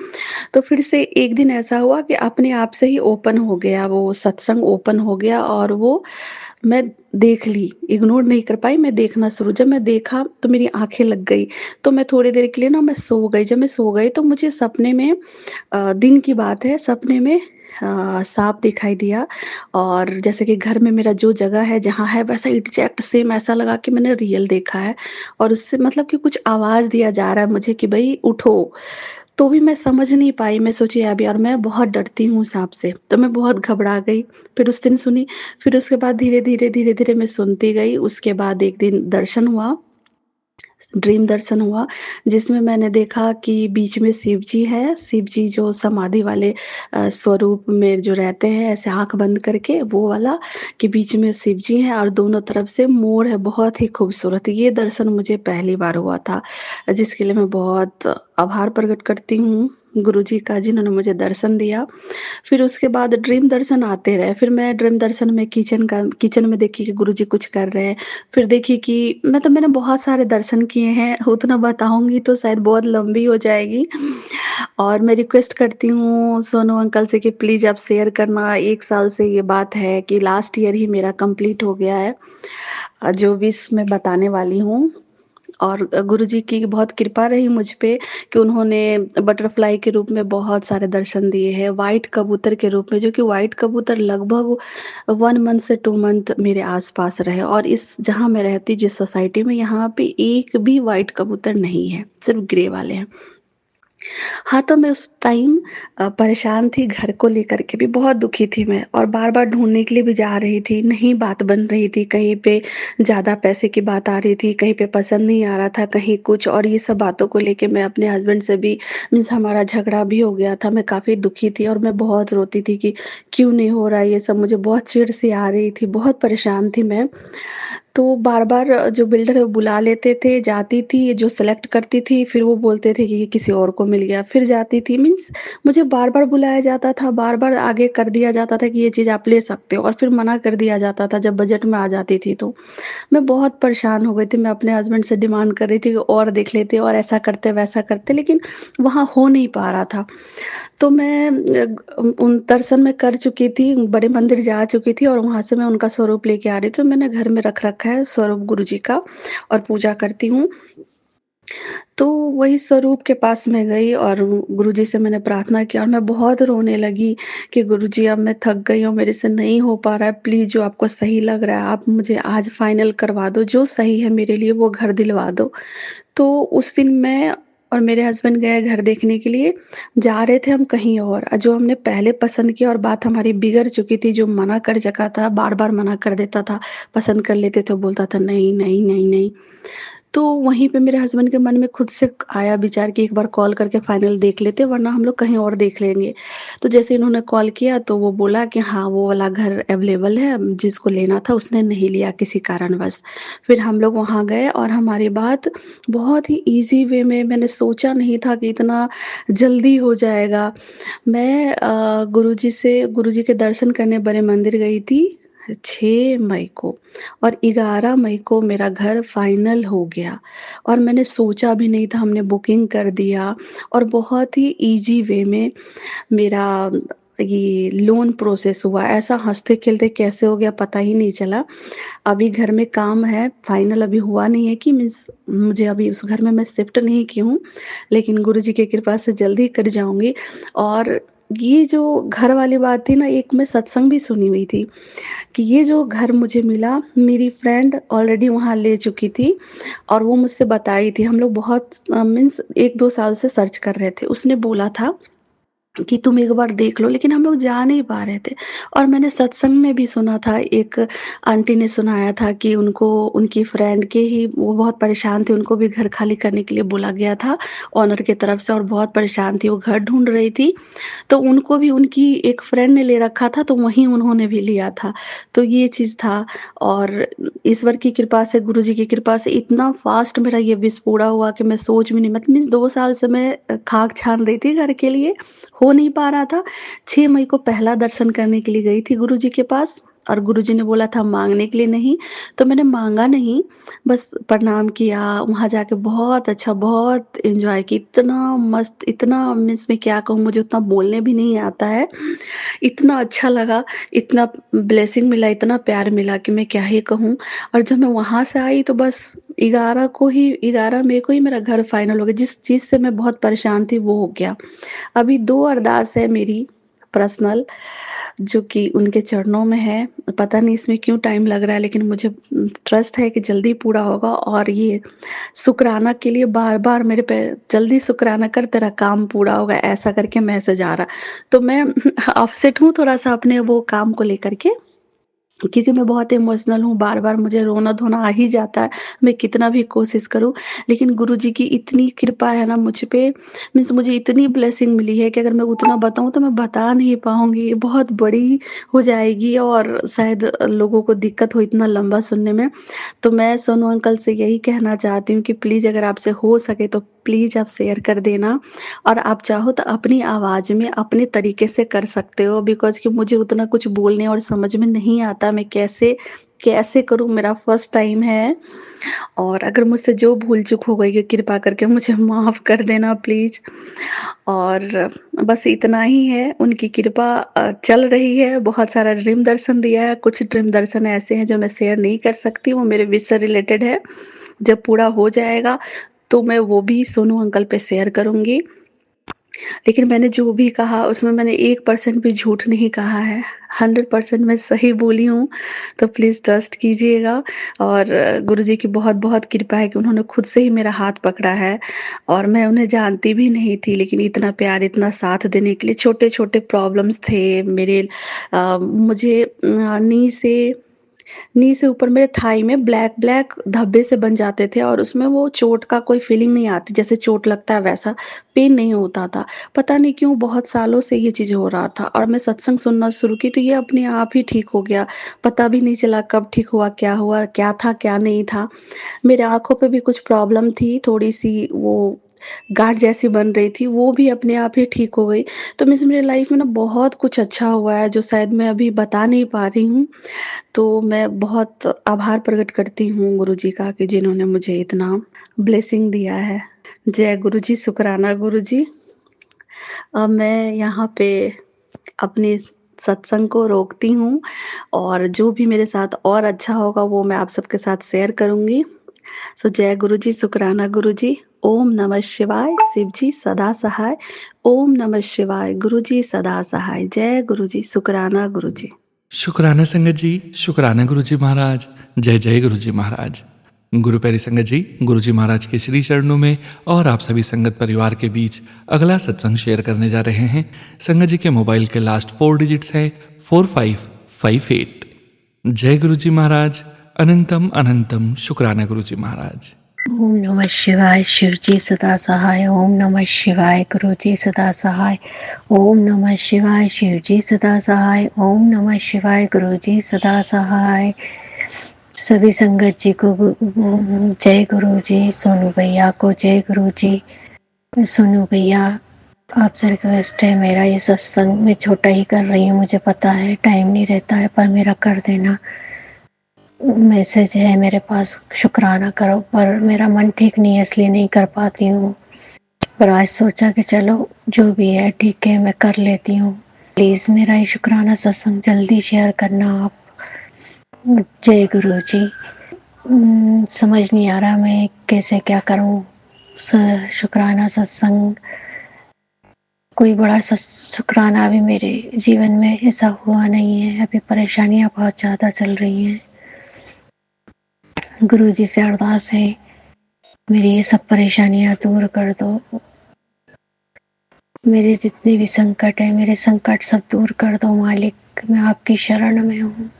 S4: तो फिर से एक दिन ऐसा हुआ कि अपने आप से ही ओपन हो गया, वो सत्संग ओपन हो गया, और वो मैं देख ली, इग्नोर नहीं कर पाई, मैं देखना शुरू, जब मैं देखा तो मेरी आँखें लग गई, तो मैं थोड़ी देर के लिए ना मैं सो गई, जब मैं सो गई तो मुझे सपने में, दिन की बात है, सपने में साँप दिखाई दिया, और जैसे कि घर में मेरा जो जगह है, जहाँ है, वैसा एग्ज़ैक्ट सेम ऐसा लगा कि मैंने रियल देखा है, और उससे मतलब कि कुछ आवाज़ दिया जा रहा है मुझे कि भई उठो। तो भी मैं समझ नहीं पाई, मैं सोची अभी, और मैं बहुत डरती हूँ साँप से, तो मैं बहुत घबरा गई। फिर उस दिन सुनी, फिर उसके बाद धीरे-धीरे, धीरे-धीरे मैं सुनती गई। उसके बाद एक दिन दर्शन हुआ, ड्रीम दर्शन हुआ, जिसमें मैंने देखा कि बीच में शिव जी है, शिव जी जो समाधि वाले स्वरूप में जो रहते हैं, ऐसे आँख बंद करके, वो वाला, कि बीच में शिव जी हैं और दोनों तरफ से मोर है, बहुत ही खूबसूरत। ये दर्शन मुझे पहली बार हुआ था, जिसके लिए मैं बहुत आभार प्रकट करती हूँ गुरुजी का, जिन्होंने मुझे दर्शन दिया। फिर उसके बाद ड्रीम दर्शन आते रहे, फिर मैं ड्रीम दर्शन में किचन में देखी कि गुरुजी कुछ कर रहे हैं। फिर देखी कि मतलब मैंने बहुत सारे दर्शन किए हैं, उतना बताऊँगी तो शायद बहुत लंबी हो जाएगी, और मैं रिक्वेस्ट करती हूँ सोनू अंकल से कि प्लीज़ आप शेयर करना। 1 साल से ये बात है कि लास्ट ईयर ही मेरा कंप्लीट हो गया है, जो विश मैं बताने वाली हूँ। और गुरुजी की बहुत कृपा रही मुझ पे कि उन्होंने बटरफ्लाई के रूप में बहुत सारे दर्शन दिए हैं, व्हाइट कबूतर के रूप में, जो कि व्हाइट कबूतर लगभग 1 मंथ से 2 मंथ मेरे आस-पास रहे, और इस जहाँ मैं रहती जिस सोसाइटी में, यहाँ पे एक भी व्हाइट कबूतर नहीं है, सिर्फ़ ग्रे वाले हैं। हाँ, तो मैं उस टाइम परेशान थी, घर को लेकर के भी बहुत दुखी थी मैं, और बार-बार ढूँढने के लिए भी जा रही थी, नहीं बात बन रही थी, कहीं पे ज़्यादा पैसे की बात आ रही थी, कहीं पे पसंद नहीं आ रहा था, कहीं कुछ, और ये सब बातों को लेके मैं अपने हस्बैंड से भी, मीन्स हमारा झगड़ा भी हो गया था। मैं काफ़ी दुखी थी, और मैं बहुत रोती थी कि क्यों नहीं हो रहा है ये सब, मुझे बहुत चिढ़ सी आ रही थी, बहुत परेशान थी मैं। तो बार-बार जो बिल्डर है वो बुला लेते थे, जाती थी, जो सेलेक्ट करती थी, फिर वो बोलते थे कि ये किसी और को मिल गया, फिर जाती थी मीन्स मुझे बार-बार बुलाया जाता था, बार-बार आगे कर दिया जाता था कि ये चीज़ आप ले सकते हो और फिर मना कर दिया जाता था जब बजट में आ जाती थी तो। मैं बहुत परेशान हो गई थी, मैं अपने हस्बैंड से डिमांड कर रही थी कि और देख लेते और ऐसा करते, वैसा करते, लेकिन वहाँ हो नहीं पा रहा था। तो मैं उन दर्शन मैं कर चुकी थी, बड़े मंदिर जा चुकी थी और वहाँ से मैं उनका स्वरूप लेके आ रही थी, तो मैंने घर में रख रखा है स्वरूप गुरुजी का और पूजा करती हूँ। तो वही स्वरूप के पास मैं गई और गुरुजी से मैंने प्रार्थना किया और मैं बहुत रोने लगी कि गुरुजी अब मैं थक गई हूँ, मेरे से नहीं हो पा रहा है, प्लीज़ जो आपको सही लग रहा है आप मुझे आज फाइनल करवा दो, जो सही है मेरे लिए वो घर दिलवा दो। तो उस दिन मैं और मेरे हस्बैंड गए घर देखने के लिए, जा रहे थे हम कहीं और जो हमने पहले पसंद किया और बात हमारी बिगड़ चुकी थी, जो मना कर चुका था, बार-बार मना कर देता था, पसंद कर लेते तो बोलता था नहीं, नहीं, नहीं, नहीं। तो वहीं पे मेरे हस्बैंड के मन में खुद से आया विचार कि एक बार कॉल करके फाइनल देख लेते वरना हम लोग कहीं और देख लेंगे। तो जैसे इन्होंने कॉल किया तो वो बोला कि हाँ, वो वाला घर अवेलेबल है, जिसको लेना था उसने नहीं लिया किसी कारणवश। फिर हम लोग वहाँ गए और हमारी बात बहुत ही ईज़ी वे में मैंने सोचा नहीं था कि इतना जल्दी हो जाएगा। मैं गुरुजी के दर्शन करने बड़े मंदिर गई थी 6 मई को और 11 मई को मेरा घर फाइनल हो गया और मैंने सोचा भी नहीं था, हमने बुकिंग कर दिया और बहुत ही ईज़ी वे में मेरा ये लोन प्रोसेस हुआ। ऐसा हँसते-खेलते कैसे हो गया पता ही नहीं चला। अभी घर में काम है, फाइनल अभी हुआ नहीं है कि मीन्स मुझे अभी उस घर में मैं शिफ्ट नहीं की हूँ, लेकिन गुरुजी की कृपा से जल्दी कर जाऊँगी और ये जो घर वाली बात थी ना, एक मैं सत्संग भी सुनी हुई थी कि ये जो घर मुझे मिला, मेरी फ्रेंड ऑलरेडी वहाँ ले चुकी थी और वो मुझसे बताई थी। हम लोग बहुत मीन्स 1-2 साल से सर्च कर रहे थे। उसने बोला था कि तुम एक बार देख लो, लेकिन हम लोग जा नहीं पा रहे थे और मैंने सत्संग में भी सुना था, एक आंटी ने सुनाया था कि उनको उनकी फ्रेंड के ही वो बहुत परेशान थे, उनको भी घर खाली करने के लिए बोला गया था ओनर की तरफ से और बहुत परेशान थी, वो घर ढूँढ रही थी, तो उनको भी उनकी एक फ्रेंड ने ले रखा था, तो वहीं उन्होंने भी लिया था। तो ये चीज़ था और ईश्वर की कृपा से, गुरुजी की कृपा से इतना फ़ास्ट मेरा ये विश पूरा हुआ कि मैं सोच भी नहीं मत मीन्स 2 साल से मैं खाक छान रही थी घर के लिए, हो नहीं पा रहा था। 6 मई को पहला दर्शन करने के लिए गई थी गुरुजी के पास और गुरुजी ने बोला था माँगने के लिए नहीं, तो मैंने माँगा नहीं, बस प्रणाम किया, वहाँ जाके बहुत अच्छा, बहुत एन्जॉय की, इतना मस्त, इतना मीन्स मैं क्या कहूँ, मुझे उतना बोलने भी नहीं आता है। इतना अच्छा लगा, इतना ब्लेसिंग मिला, इतना प्यार मिला कि मैं क्या ही कहूँ और जब मैं वहाँ से आई तो बस 11 मई को ही मेरा घर फाइनल हो गया। जिस चीज़ से मैं बहुत परेशान थी वो हो गया। अभी 2 अरदास है मेरी पर्सनल जो कि उनके चरणों में है। पता नहीं इसमें क्यों टाइम लग रहा है लेकिन मुझे ट्रस्ट है कि जल्दी पूरा होगा और ये शुकराना के लिए बार-बार मेरे पे जल्दी शुकराना कर तेरा काम पूरा होगा, ऐसा करके मैसेज आ रहा। तो मैं अपसेट हूँ थोड़ा-सा अपने वो काम को लेकर के क्योंकि मैं बहुत इमोशनल हूँ, बार-बार मुझे रोना-धोना आ ही जाता है, मैं कितना भी कोशिश करूँ। लेकिन गुरुजी की इतनी कृपा है ना मुझ पे, मीन्स मुझे इतनी ब्लेसिंग मिली है कि अगर मैं उतना बताऊँ तो मैं बता नहीं पाऊँगी, बहुत बड़ी हो जाएगी और शायद लोगों को दिक्कत हो इतना लंबा सुनने में। तो मैं सोनू अंकल से यही कहना चाहती हूँ कि प्लीज़ अगर आपसे हो सके तो प्लीज़ आप शेयर कर देना और आप चाहो तो अपनी आवाज़ में अपने तरीके से कर सकते हो बिकॉज़ कि मुझे उतना कुछ बोलने और समझ में नहीं आता मैं कैसे कैसे करूँ मेरा फर्स्ट टाइम है और अगर मुझसे जो भूल-चूक हो गई है कृपा करके मुझे माफ़ कर देना प्लीज़। और बस इतना ही है, उनकी कृपा चल रही है, बहुत सारा ड्रीम दर्शन दिया है, कुछ ड्रीम दर्शन ऐसे हैं जो मैं शेयर नहीं कर सकती, वो मेरे विश से रिलेटेड है। जब पूरा हो जाएगा, तो मैं वो भी सोनू अंकल पे शेयर करूँगी। लेकिन मैंने जो भी कहा उसमें मैंने 1% भी झूठ नहीं कहा है, 100% मैं सही बोली हूँ, तो प्लीज़ ट्रस्ट कीजिएगा और गुरुजी की बहुत-बहुत कृपा है कि उन्होंने खुद से ही मेरा हाथ पकड़ा है और मैं उन्हें जानती भी नहीं थी, लेकिन इतना प्यार, इतना साथ देने के लिए छोटे-छोटे प्रॉब्लम्स थे मेरे मुझे नी से नी से ऊपर मेरे थाई में ब्लैक-ब्लैक धब्बे से बन जाते थे और उसमें वो चोट का कोई फीलिंग नहीं आती, जैसे चोट लगता है वैसा पेन नहीं होता था। पता नहीं क्यों बहुत सालों से ये चीज़ हो रहा था और मैं सत्संग सुनना शुरू की तो ये अपने आप ही ठीक हो गया। पता भी नहीं चला कब ठीक हुआ, क्या था, क्या नहीं था। मेरे आँखों पे भी कुछ प्रॉब्लम थी, थोड़ी-सी वो गाँठ जैसी बन रही थी, वो भी अपने आप ही ठीक हो गई। तो मीन्स मेरे लाइफ़ में ना बहुत कुछ अच्छा हुआ है, जो शायद मैं अभी बता नहीं पा रही हूँ। तो मैं बहुत आभार प्रकट करती हूँ गुरुजी का कि जिन्होंने मुझे इतना ब्लेसिंग दिया है। जय गुरुजी, शुकराना गुरुजी। मैं यहाँ पे अपने सत्संग को रोकती हूँ और जो भी मेरे साथ और अच्छा होगा वो मैं आप सबके साथ शेयर करूँगी। सो जय गुरुजी, शुकराना गुरुजी। ओम नमः शिवाय, शिव जी सदा सहाय। ओम नमः शिवाय, गुरुजी सदा सहाय। जय गुरुजी, शुकराना गुरुजी।
S1: शुक्राना संगत जी, शुक्राना गुरु जी महाराज। जय जय गुरु जी महाराज। गुरु प्यारी संगत जी, गुरु जी महाराज के श्री चरणों में और आप सभी संगत परिवार के बीच अगला सत्संग शेयर करने जा रहे हैं। संगत जी के मोबाइल के लास्ट 4 डिजिट्स हैं 4558। जय गुरु जी महाराज। अनंतम अनंतम शुक्राना गुरु जी महाराज।
S5: ओम नमः शिवाय, शिव जी सदा सहाय। ओम नमः शिवाय, गुरु जी सदा सहाय। ओम नमः शिवाय, शिव जी सदा सहाय। ओम नमः शिवाय, गुरु जी सदा सहाय। सभी संगत जी को जय गुरु जी। सोनू भैया को जय गुरु जी। सोनू भैया, आपसे रिक्वेस्ट है, मेरा ये सत्संग मैं छोटा ही कर रही हूँ, मुझे पता है टाइम नहीं रहता है, पर मेरा कर देना। मैसेज है मेरे पास, शुक्राना करो, पर मेरा मन ठीक नहीं है इसलिए नहीं कर पाती हूँ। पर आज सोचा कि चलो जो भी है ठीक है, मैं कर लेती हूँ। प्लीज़ मेरा ये शुक्राना सत्संग जल्दी शेयर करना आप। जय गुरु जी। समझ नहीं आ रहा मैं कैसे क्या करूँ। शुक्राना सत्संग, कोई बड़ा शुक्राना अभी मेरे जीवन में ऐसा हुआ नहीं है। अभी परेशानियाँ बहुत ज़्यादा चल रही हैं। गुरु जी से अरदास है, मेरी ये सब परेशानियां दूर कर दो। मेरे जितने भी संकट है, मेरे संकट सब दूर कर दो मालिक। मैं आपकी शरण में हूँ।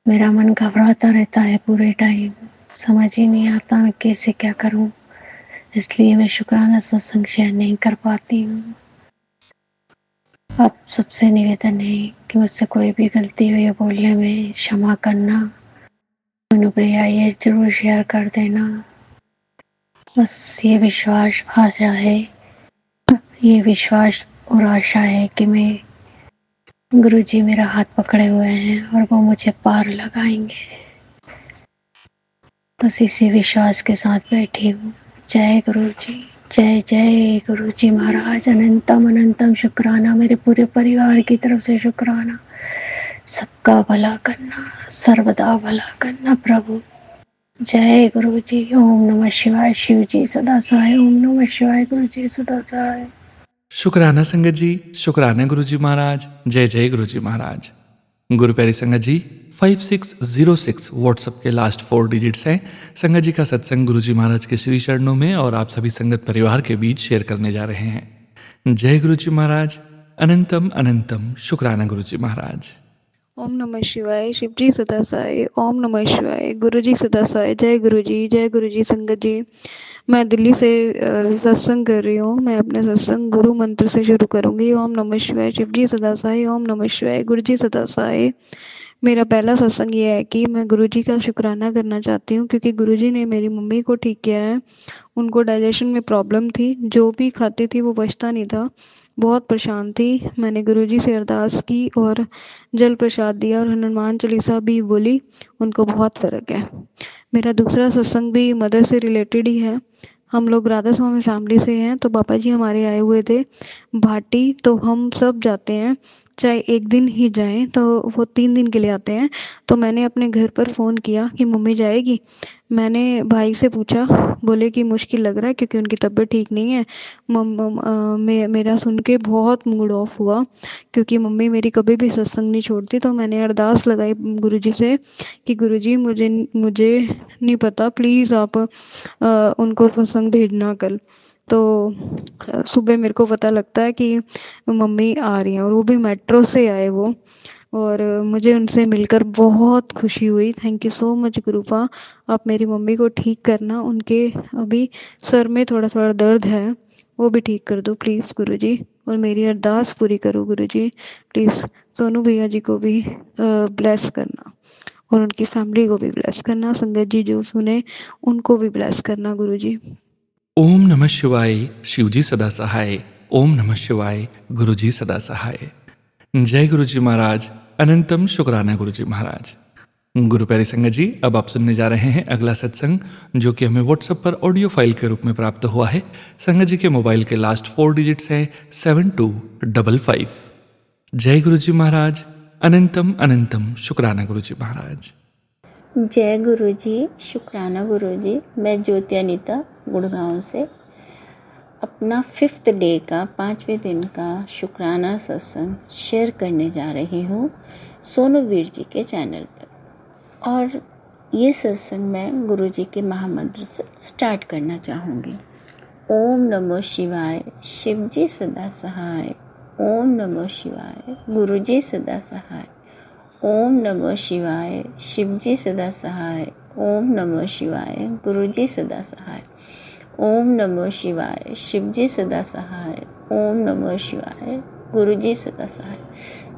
S5: मेरा मन घबराता रहता है पूरे टाइम, समझ ही नहीं आता मैं कैसे क्या करूँ, इसलिए मैं शुक्राना सत्संग शेयर नहीं कर पाती हूँ। आप सबसे निवेदन है कि मुझसे कोई भी गलती हुई है बोलने में, क्षमा करना। भैया ये जरूर शेयर कर देना। बस ये विश्वास आशा है, ये विश्वास और आशा है कि मैं गुरुजी मेरा हाथ पकड़े हुए हैं और वो मुझे पार लगाएंगे। बस इसी विश्वास के साथ बैठी हूँ। जय गुरुजी, जय जय गुरुजी महाराज। अनंतम अनंतम शुक्राना, मेरे पूरे परिवार की तरफ से शुक्राना। सबका भला करना, सर्वदा भला करना प्रभु। जय गुरु जी। ओम नमः शिवाय, शिव जी सदा सहाय। ओम नमः शिवाय, गुरु जी सदा सहाय।
S1: शुक्राना संगत जी, शुक्राना गुरु जी महाराज। जय जय गुरु जी महाराज। गुरु प्यारी संगत जी, 5606 व्हाट्सएप के लास्ट 4 डिजिट्स हैं। संगत जी का सत्संग गुरु जी महाराज के श्री चरणों में और आप सभी संगत परिवार के बीच शेयर करने जा रहे हैं। जय गुरु जी महाराज। अनंतम अनंतम शुक्राना गुरु जी महाराज।
S6: ओम नमः शिवाय, शिव जी सदा सहाय। ओम नमः शिवाय, गुरु जी सदा सहाय। जय गुरु जी, जय गुरु जी। संगत जी, मैं दिल्ली से सत्संग कर रही हूँ। मैं अपने सत्संग गुरु मंत्र से शुरू करूँगी। ओम नमः शिवाय, शिव जी सदा सहाय। ओम नमः शिवाय, गुरु जी सदा सहाय। मेरा पहला सत्संग ये है कि मैं गुरु जी का शुक्राना करना चाहती हूँ, क्योंकि गुरु जी ने मेरी मम्मी को ठीक किया है। उनको डाइजेशन में प्रॉब्लम थी, जो भी खाती थी वो पचता नहीं था, बहुत परेशान थी। मैंने गुरुजी से अरदास की और जल प्रसाद दिया और हनुमान चालीसा भी बोली, उनको बहुत फ़र्क है। मेरा दूसरा सत्संग भी मदर से रिलेटेड ही है। हम लोग राधा स्वामी फैमिली से हैं, तो पापा जी हमारे आए हुए थे भाटी, तो हम सब जाते हैं, चाहे एक दिन ही जाएं तो वो 3 दिन के लिए आते हैं। तो मैंने अपने घर पर फ़ोन किया कि मम्मी जाएगी। मैंने भाई से पूछा, बोले कि मुश्किल लग रहा है क्योंकि उनकी तबीयत ठीक नहीं है। मेरा सुन के बहुत मूड ऑफ हुआ, क्योंकि मम्मी मेरी कभी भी सत्संग नहीं छोड़ती। तो मैंने अरदास लगाई गुरुजी से कि गुरुजी मुझे मुझे नहीं पता, प्लीज़ आप उनको सत्संग भेजना कल। तो सुबह मेरे को पता लगता है कि मम्मी आ रही हैं, और वो भी मेट्रो से आए वो। और मुझे उनसे मिलकर बहुत खुशी हुई। Thank you so much गुरुपा। आप मेरी मम्मी को ठीक करना, उनके अभी सर में थोड़ा थोड़ा दर्द है, वो भी ठीक कर दो प्लीज़ गुरुजी। और मेरी अरदास पूरी करो गुरुजी प्लीज़। सोनू भैया जी को भी ब्लेस करना और उनकी फैमिली को भी ब्लेस करना। संगत जी जो सुने उनको भी ब्लेस करना गुरुजी।
S1: ओम नमः शिवाय, शिवजी सदा सहाय। ओम नमः शिवाय, गुरुजी सदा सहाय। जय गुरुजी महाराज। अनंतम शुक्राना गुरुजी महाराज। गुरु प्यारी संगत जी, अब आप सुनने जा रहे हैं अगला सत्संग, जो कि हमें व्हाट्सएप पर ऑडियो फाइल के रूप में प्राप्त हुआ है। संगत जी के मोबाइल के लास्ट 4 डिजिट्स हैं 7255। जय गुरुजी महाराज। अनंतम अनंतम शुक्राना गुरुजी महाराज।
S7: जय गुरुजी, शुक्राना गुरुजी। मैं ज्योति अनीता गुड़गांव से अपना 5th डे का 5वें दिन का शुक्राना सत्संग शेयर करने जा रही हूँ सोनू वीर जी के चैनल पर। और ये सत्संग मैं गुरुजी के महामंत्र से स्टार्ट करना चाहूँगी। ओम नमो शिवाय, शिवजी सदा सहाय। ओम नमो शिवाय, गुरुजी सदा सहाय। ओम नमो शिवाय, शिवजी सदा सहाय। ओम नमो शिवाय, गुरुजी सदा सहाय। ओम नमो शिवाय, शिवजी सदा सहाय। ओम नमो शिवाय, गुरुजी सदा सहाय।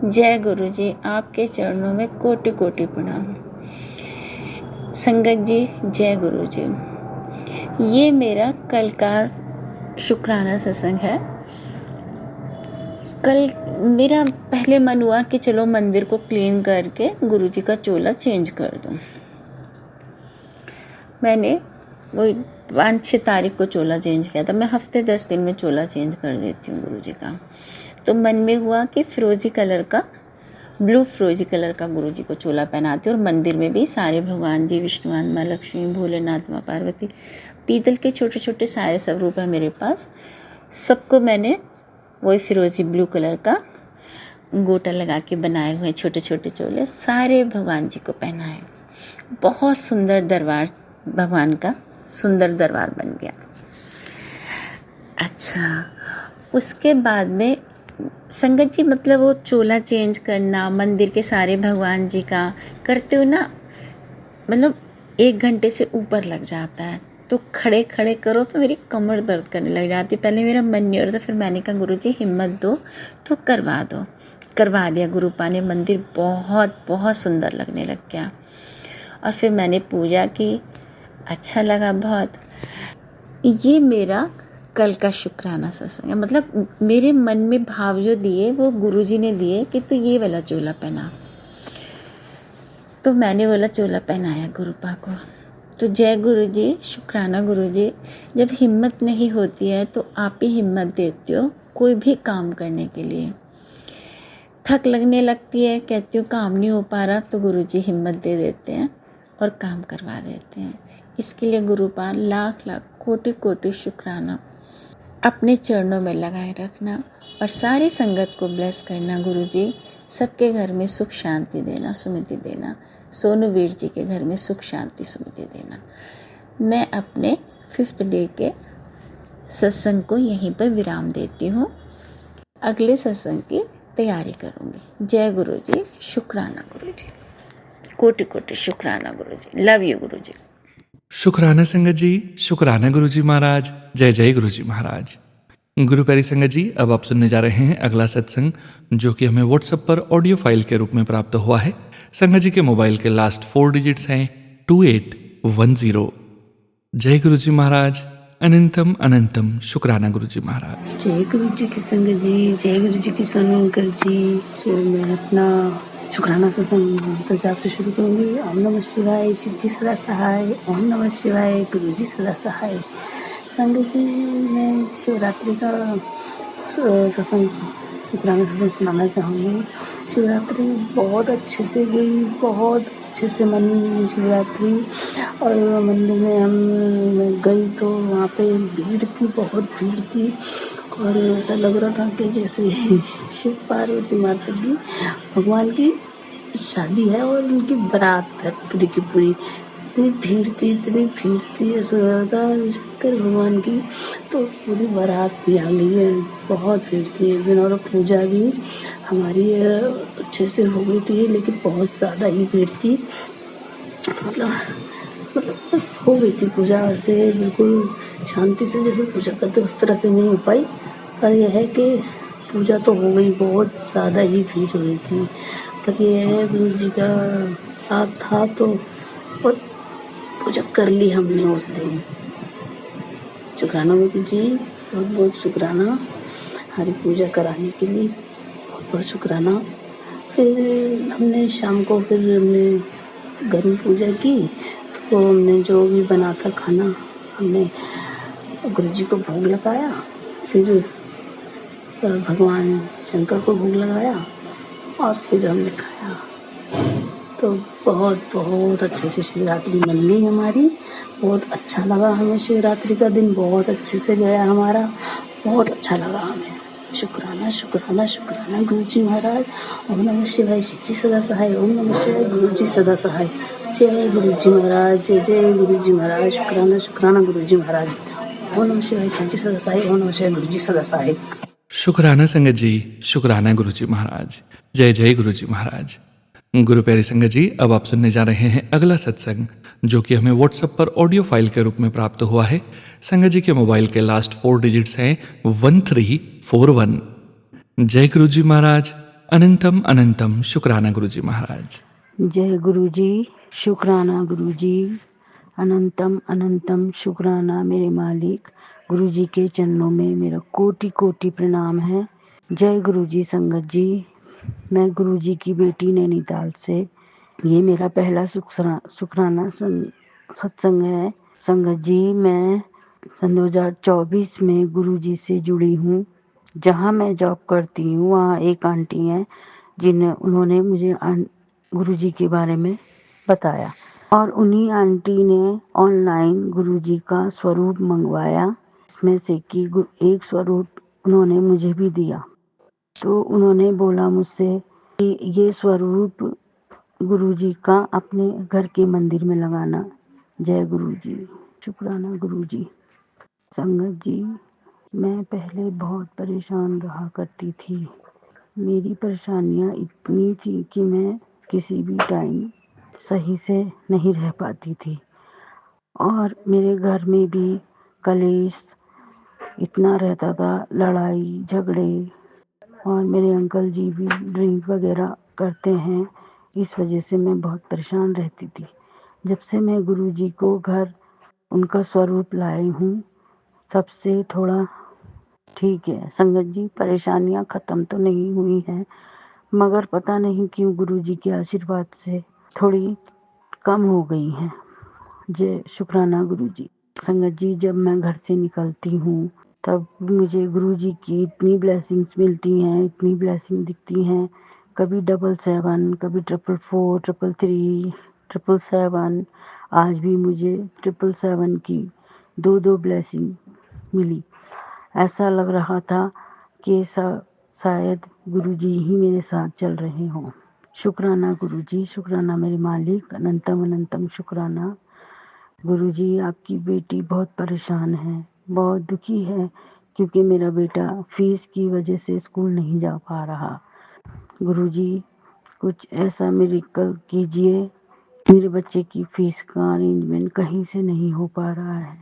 S7: जय गुरुजी, आपके चरणों में कोटि कोटि प्रणाम। संगत जी, जय गुरुजी। ये मेरा कल का शुक्राना सत्संग है। कल मेरा पहले मन हुआ कि चलो मंदिर को क्लीन करके गुरुजी का चोला चेंज कर दूं। मैंने वही 5-6 तारीख को चोला चेंज किया था। मैं हफ्ते 10 दिन में चोला चेंज कर देती हूँ गुरुजी का। तो मन में हुआ कि फिरोजी कलर का, ब्लू फिरोजी कलर का गुरुजी को चोला पहनाती हूँ। और मंदिर में भी सारे भगवान जी, विष्णुवान, माँ लक्ष्मी, भोलेनाथ, माँ पार्वती, पीतल के छोटे छोटे सारे स्वरूप है मेरे पास। सबको मैंने वही फिरोजी ब्लू कलर का गोटा लगा के बनाए हुए छोटे छोटे चोले सारे भगवान जी को पहनाए। बहुत सुंदर दरबार, भगवान का सुंदर दरबार बन गया। अच्छा, उसके बाद में संगत जी, मतलब वो चोला चेंज करना, मंदिर के सारे भगवान जी का करते हो ना, मतलब 1 घंटे से ऊपर लग जाता है। तो खड़े खड़े करो तो मेरी कमर दर्द करने लग जाती। पहले मेरा मन नहीं हो रहा था, फिर मैंने कहा गुरुजी हिम्मत दो तो करवा दो। करवा दिया गुरुपा ने। मंदिर बहुत बहुत सुंदर लगने लग गया। और फिर मैंने पूजा की, अच्छा लगा बहुत। ये मेरा कल का शुक्राना सत्संग है। मतलब मेरे मन में भाव जो दिए वो गुरुजी ने दिए कि तो ये वाला चोला पहना। तो मैंने वाला चोला पहनाया गुरुपा को। तो जय गुरुजी, शुक्राना गुरुजी। जब हिम्मत नहीं होती है तो आप ही हिम्मत देते हो कोई भी काम करने के लिए। थक लगने लगती है, कहती हूँ काम नहीं हो पा रहा, तो गुरुजी हिम्मत दे देते हैं और काम करवा देते हैं। इसके लिए गुरुपाल लाख लाख कोटि कोटि शुक्राना। अपने चरणों में लगाए रखना और सारी संगत को ब्लेस करना गुरुजी। सबके घर में सुख शांति देना, सुमति देना। सोनू वीर जी के घर में सुख शांति सुमति देना। मैं अपने 5th डे के सत्संग को यहीं पर विराम देती हूँ। अगले सत्संग की तैयारी करूँगी। जय गुरुजी, शुक्राना गुरुजी, कोटि कोटि शुक्राना गुरुजी। लव यू गुरुजी।
S1: शुक्राना संगत जी, शुक्राना गुरुजी महाराज। जय जय गुरुजी महाराज। गुरु प्यारी संगत जी, अब आप सुनने जा रहे हैं अगला सत्संग, जो कि हमें व्हाट्सएप पर ऑडियो फाइल के रूप में प्राप्त हुआ है। संगत जी के मोबाइल के लास्ट 4 डिजिट्स हैं 2810। जय गुरुजी महाराज। अनंतम अनंतम शुक्राना गुरुजी महाराज।
S4: जय गुरु जी की संगत जी, जय गुरु जी की सोनू अंकल जी। तो मैं अपना शुक्राना सत्संग तो जाप से शुरू करूँगी। ओम नमः शिवाय, शिव जी सदा सहाय। ओम नमः शिवाय, गुरु जी सदा सहाय। संगत जी, मैं शिवरात्रि का सत्संग, शुक्राना सत्संग सुनाना चाहूँगी। शिवरात्रि बहुत अच्छे से गई, बहुत अच्छे से मनी शिवरात्रि। और मंदिर में हम गई तो वहाँ पे भीड़ थी, बहुत भीड़ थी। और ऐसा लग रहा था कि जैसे शिव पार्वती माता की, भगवान की शादी है और उनकी बारात है पूरी की पूरी। इतनी भीड़ थी, इतनी भीड़ थी, ऐसा लग रहा था शंकर भगवान की तो पूरी बारात भी आ गई है। बहुत भीड़ थी इस दिन। और पूजा भी हमारी अच्छे
S8: अच्छे से हो गई थी, लेकिन बहुत ज़्यादा ही भीड़ थी। मतलब मतलब बस हो गई थी पूजा, ऐसे बिल्कुल शांति से जैसे पूजा करते उस तरह से नहीं हो पाई, पर यह है कि पूजा तो हो गई। बहुत ज़्यादा ही भीड़ हो रही थी, पर ये है गुरु जी का साथ था तो बहुत पूजा कर ली हमने उस दिन। शुक्राना गुरु जी, बहुत बहुत शुक्राना हमारी पूजा कराने के लिए, बहुत बहुत शुक्राना। फिर हमने शाम को हमने घर में पूजा की, तो हमने जो भी बना था खाना हमने गुरु जी को भोग लगाया, फिर भगवान शंकर को भोग लगाया और फिर हमने खाया। तो बहुत बहुत अच्छे से शिवरात्रि मन गई हमारी, बहुत अच्छा लगा हमें। शिवरात्रि का दिन बहुत अच्छे से गया हमारा, बहुत अच्छा लगा हमें। शुक्राना शुक्राना शुक्राना गुरु जी महाराज। ओम नमः शिवाय, शिव जी सदा सहाय। ओम नमः शिवाय, गुरु जी सदा सहाय। जय गुरु जी महाराज, जय जय गुरु जी महाराज। शुक्राना शुक्राना गुरु जी महाराज। ओम नमः शिवाय, शिव जी सदा सहाय। ओम नमः शिवाय, गुरु जी सदा सहाय।
S1: शुक्राना संगत जी, शुक्राना गुरु जी महाराज। जय जय गुरु जी महाराज। गुरु प्यारी संगत जी, अब आप सुनने जा रहे हैं अगला सत्संग, जो कि हमें व्हाट्सएप पर ऑडियो फाइल के रूप में प्राप्त हुआ है। संगत जी के मोबाइल के लास्ट 4 डिजिट्स हैं 1341। जय गुरु जी महाराज। अनंतम अनंतम शुक्राना गुरु जी महाराज।
S3: जय गुरु जी, शुक्राना गुरु जी, अनंतम अनंतम शुक्राना मेरे मालिक। गुरु जी के चरणों में मेरा कोटि कोटि प्रणाम है। जय गुरु जी संगत जी। मैं गुरु जी की बेटी नैनीताल से, ये मेरा पहला शुक्राना सत्संग है। संगत जी, मैं सन 2024 में गुरु जी से जुड़ी हूँ। जहाँ मैं जॉब करती हूँ वहाँ एक आंटी हैं उन्होंने मुझे गुरु जी के बारे में बताया, और उन्हीं आंटी ने ऑनलाइन गुरु जी का स्वरूप मंगवाया, इसमें से कि एक स्वरूप उन्होंने मुझे भी दिया। तो उन्होंने बोला मुझसे कि ये स्वरूप गुरु जी का अपने घर के मंदिर में लगाना। जय गुरु जी, शुक्राना गुरु जी। संगत जी, मैं पहले बहुत परेशान रहा करती थी। मेरी परेशानियाँ इतनी थी कि मैं किसी भी टाइम सही से नहीं रह पाती थी, और मेरे घर में भी कलेश इतना रहता था, लड़ाई झगड़े, और मेरे अंकल जी भी ड्रिंक वगैरह करते हैं। इस वजह से मैं बहुत परेशान रहती थी। जब से मैं गुरु जी को घर उनका स्वरूप लाई हूँ, तब से थोड़ा ठीक है। संगत जी, परेशानियाँ ख़त्म तो नहीं हुई हैं, मगर पता नहीं क्यों गुरु जी के आशीर्वाद से थोड़ी कम हो गई हैं। जय शुक्राना गुरु जी। संगत जी, जब मैं घर से निकलती हूँ तब मुझे गुरु जी की इतनी ब्लेसिंग्स मिलती हैं, इतनी ब्लेसिंग दिखती हैं। कभी 777, कभी 444, 333, 777। आज भी मुझे 777 की दो ब्लेसिंग मिली। ऐसा लग रहा था कि शायद गुरु जी ही मेरे साथ चल रहे हों। शुक्राना गुरु जी, शुक्राना मेरे मालिक। अनंतम अनंतम शुक्राना। गुरु जी, आपकी बेटी बहुत परेशान है, बहुत दुखी है, क्योंकि मेरा बेटा फीस की वजह से स्कूल नहीं जा पा रहा। गुरु जी, कुछ ऐसा मिरेकल कीजिए। मेरे बच्चे की फीस का अरेंजमेंट कहीं से नहीं हो पा रहा है।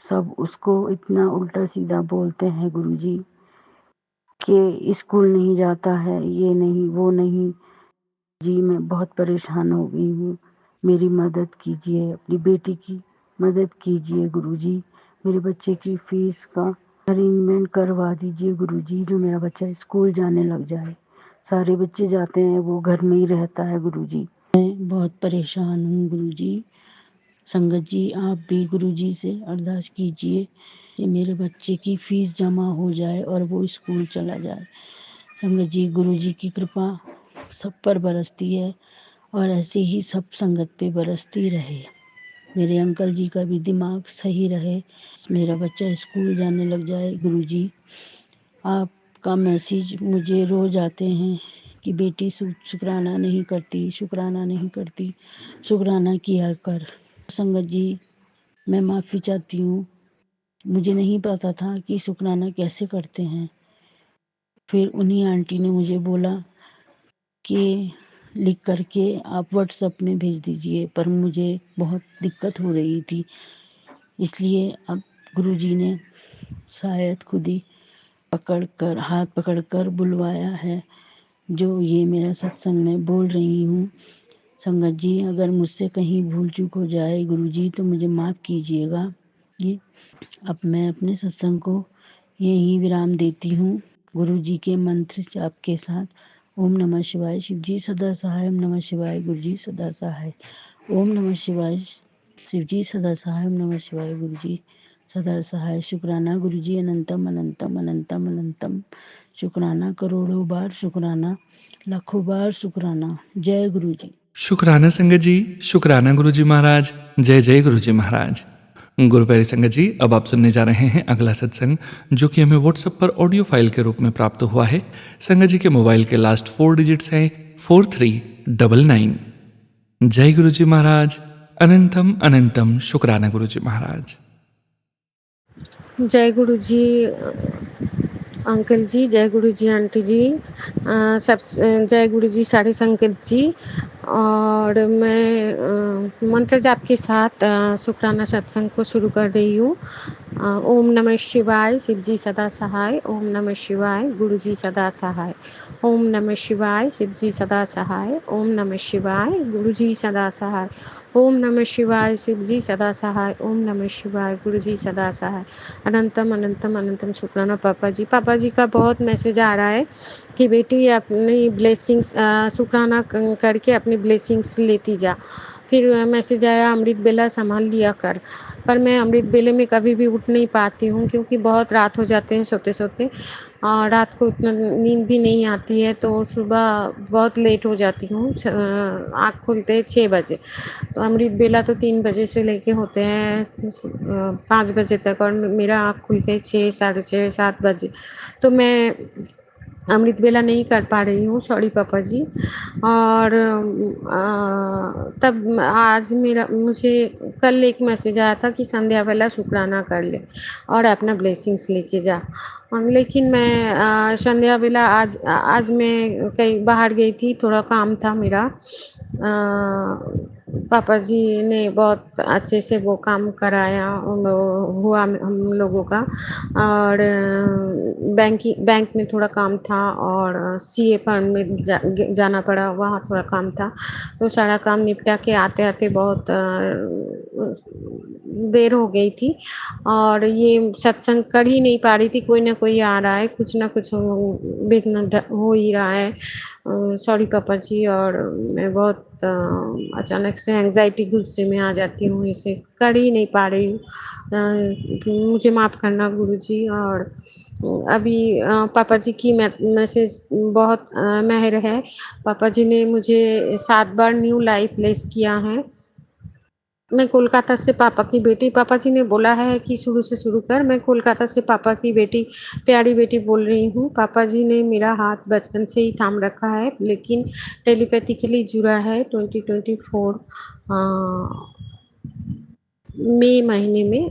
S3: सब उसको इतना उल्टा सीधा बोलते हैं गुरु जी कि स्कूल नहीं जाता है, ये नहीं वो नहीं। जी, मैं बहुत परेशान हो गई हूँ। मेरी मदद कीजिए, अपनी बेटी की मदद कीजिए गुरु जी। मेरे बच्चे की फीस का अरेंजमेंट करवा दीजिए गुरु जी, जो मेरा बच्चा स्कूल जाने लग जाए। सारे बच्चे जाते हैं, वो घर में ही रहता है गुरु जी। मैं बहुत परेशान हूँ गुरु जी। संगत जी, आप भी गुरु जी से अरदास कीजिए कि मेरे बच्चे की फीस जमा हो जाए और वो स्कूल चला जाए। संगत जी, गुरु जी की कृपा सब पर बरसती है, और ऐसे ही सब संगत पे बरसती रहे। मेरे अंकल जी का भी दिमाग सही रहे, मेरा बच्चा स्कूल जाने लग जाए। गुरु जी, आपका मैसेज मुझे रोज आते हैं कि बेटी शुक्राना नहीं करती, शुक्राना नहीं करती, शुक्राना किया कर। संगत जी, मैं माफ़ी चाहती हूँ। मुझे नहीं पता था कि शुक्राना कैसे करते हैं। फिर उन्हीं आंटी ने मुझे बोला
S9: के लिख करके आप व्हाट्सएप में भेज दीजिए, पर मुझे बहुत दिक्कत हो रही थी, इसलिए अब गुरुजी ने शायद खुद ही हाथ पकड़कर बुलवाया है, जो ये मेरा सत्संग में बोल रही हूँ। संगत जी, अगर मुझसे कहीं भूल चूक हो जाए गुरुजी तो मुझे माफ़ कीजिएगा। ये अब मैं अपने सत्संग को यही विराम देती हूँ, गुरुजी के मंत्र जाप के साथ। ओम नमः शिवाय, शिव जी सदा सहाय। ओम नमः शिवाय, गुरुजी सदा सहाय। ओम नमः शिवाय, शिव जी सदा सहाय। ओम नमः शिवाय, गुरुजी सदा सहाय। शुक्राना गुरुजी, अनंतम अनंतम अनंतम अनंतम शुक्राना, करोड़ों बार शुक्राना, लाखों बार शुक्राना। जय गुरुजी।
S1: शुक्राना संगत जी, शुक्राना गुरुजी महाराज। जय जय गुरुजी महाराज। गुरु प्यारी संगत जी, अब आप सुनने जा रहे हैं अगला सत्संग, जो कि हमें व्हाट्सएप पर ऑडियो फाइल के रूप में प्राप्त हुआ है। संगत जी के मोबाइल के लास्ट 4 डिजिट्स हैं 4399। जय गुरुजी महाराज। अनंतम अनंतम शुक्राना गुरुजी महाराज।
S10: जय गुरु जी अंकल जी, जय गुरु जी आंटी जी, जय गुरु जी सारे संगत जी। और मैं मंत्र जाप के साथ शुक्राना सत्संग को शुरू कर रही हूँ। ओम नमः शिवाय, शिव जी सदा सहाय। ओम नमः शिवाय, गुरु जी सदा सहाय। ओम नमः शिवाय, शिव जी सदा सहाय। ओम नमः शिवाय, गुरु जी सदा सहाय। ओम नमः शिवाय, शिव जी सदा सहाय। ओम नमः शिवाय, गुरु जी सदा सहाय। अनंतम अनंतम अनंतम शुक्राना पापा जी। पापा जी का बहुत मैसेज आ रहा है कि बेटी अपनी ब्लेसिंग्स शुक्राना करके अपनी ब्लेसिंग्स लेती जा। फिर मैसेज आया अमृत बेला संभाल लिया कर, पर मैं अमृत बेले में कभी भी उठ नहीं पाती हूँ, क्योंकि बहुत रात हो जाते हैं सोते सोते, और रात को उतना नींद भी नहीं आती है, तो सुबह बहुत लेट हो जाती हूँ। आँख खुलते हैं 6 बजे, तो अमृत बेला तो 3 बजे से लेके होते हैं 5 बजे तक, और मेरा आँख खुलते हैं 6, साढ़े 6, 7 बजे। तो मैं अमृत वेला नहीं कर पा रही हूँ, सॉरी पापा जी। और तब आज मुझे कल एक मैसेज आया था कि संध्या वेला शुक्राना कर ले और अपना ब्लेसिंग्स लेके जा। लेकिन मैं संध्या वेला आज मैं कहीं बाहर गई थी, थोड़ा काम था मेरा। पापा जी ने बहुत अच्छे से वो काम कराया हुआ हम लोगों का, और बैंक में थोड़ा काम था, और सीए फर्म में जाना पड़ा, वहाँ थोड़ा काम था। तो सारा काम निपटा के आते आते बहुत देर हो गई थी, और ये सत्संग कर ही नहीं पा रही थी। कोई ना कोई आ रहा है, कुछ ना कुछ विघ्न हो ही रहा है। सॉरी पापा जी। और मैं बहुत अचानक से एंजाइटी गुस्से में आ जाती हूँ, इसे कर ही नहीं पा रही हूँ। मुझे माफ़ करना गुरुजी। और अभी पापा जी की मैसेज बहुत मेहर है। पापा जी ने मुझे 7 बार न्यू लाइफ ब्लेस किया है। मैं कोलकाता से पापा की बेटी, पापा जी ने बोला है कि शुरू से शुरू कर। मैं कोलकाता से पापा की बेटी, प्यारी बेटी बोल रही हूँ। पापा जी ने मेरा हाथ बचपन से ही थाम रखा है, लेकिन टेलीपैथिकली जुड़ा है 2024 मई महीने में,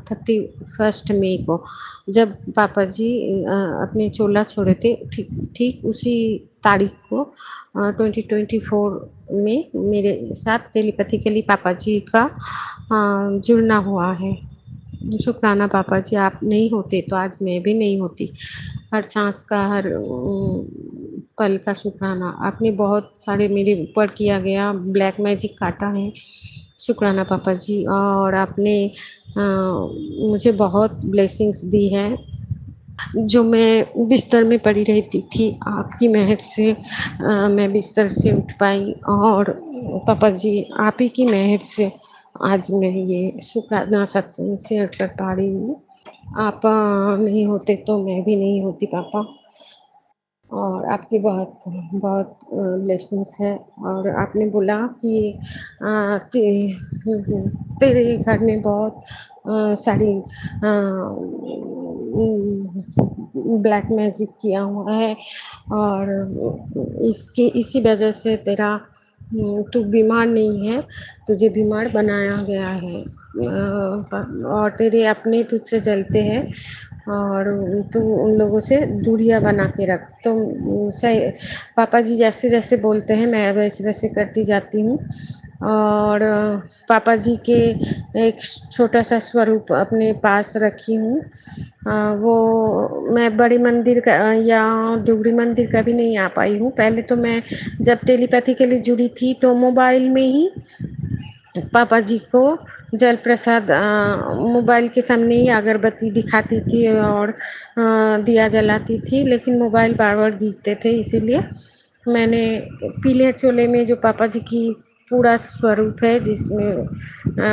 S10: 31 मई को, जब पापा जी अपने चोला छोड़े थे, ठीक ठीक उसी तारीख को 2024 में मेरे साथ टेलीपैथिकली पापा जी का जुड़ना हुआ है। शुक्राना पापा जी, आप नहीं होते तो आज मैं भी नहीं होती। हर सांस का, हर पल का शुक्राना। आपने बहुत सारे मेरे ऊपर किया गया ब्लैक मैजिक काटा है, शुक्राना पापा जी। और आपने मुझे बहुत ब्लेसिंग्स दी है। जो मैं बिस्तर में पड़ी रहती थी, आपकी मेहर से मैं बिस्तर से उठ पाई, और पापा जी आप ही की मेहर से आज मैं ये शुक्राना सत्संग शेयर कर पा रही हूँ। आप नहीं होते तो मैं भी नहीं होती पापा। और आपकी बहुत बहुत ब्लेसिंग्स है। और आपने बोला कि तेरे घर में बहुत सारी ब्लैक मैजिक किया हुआ है, और इसी वजह से तेरा तू बीमार नहीं है, तुझे बीमार बनाया गया है। और तेरे अपने तुझसे जलते हैं, और तू उन लोगों से दूरियां बना के रख। तो सही पापा जी जैसे जैसे बोलते हैं मैं वैसे वैसे करती जाती हूँ। और पापा जी के एक छोटा सा स्वरूप अपने पास रखी हूँ। वो मैं बड़ी मंदिर का या डुगरी मंदिर कभी नहीं आ पाई हूँ। पहले तो मैं जब टेलीपैथी के लिए जुड़ी थी तो मोबाइल में ही पापा जी को जल प्रसाद मोबाइल के सामने ही अगरबत्ती दिखाती थी और दिया जलाती थी, लेकिन मोबाइल बार बार गिरते थे, इसीलिए मैंने पीले चोले में जो पापा जी की पूरा स्वरूप है जिसमें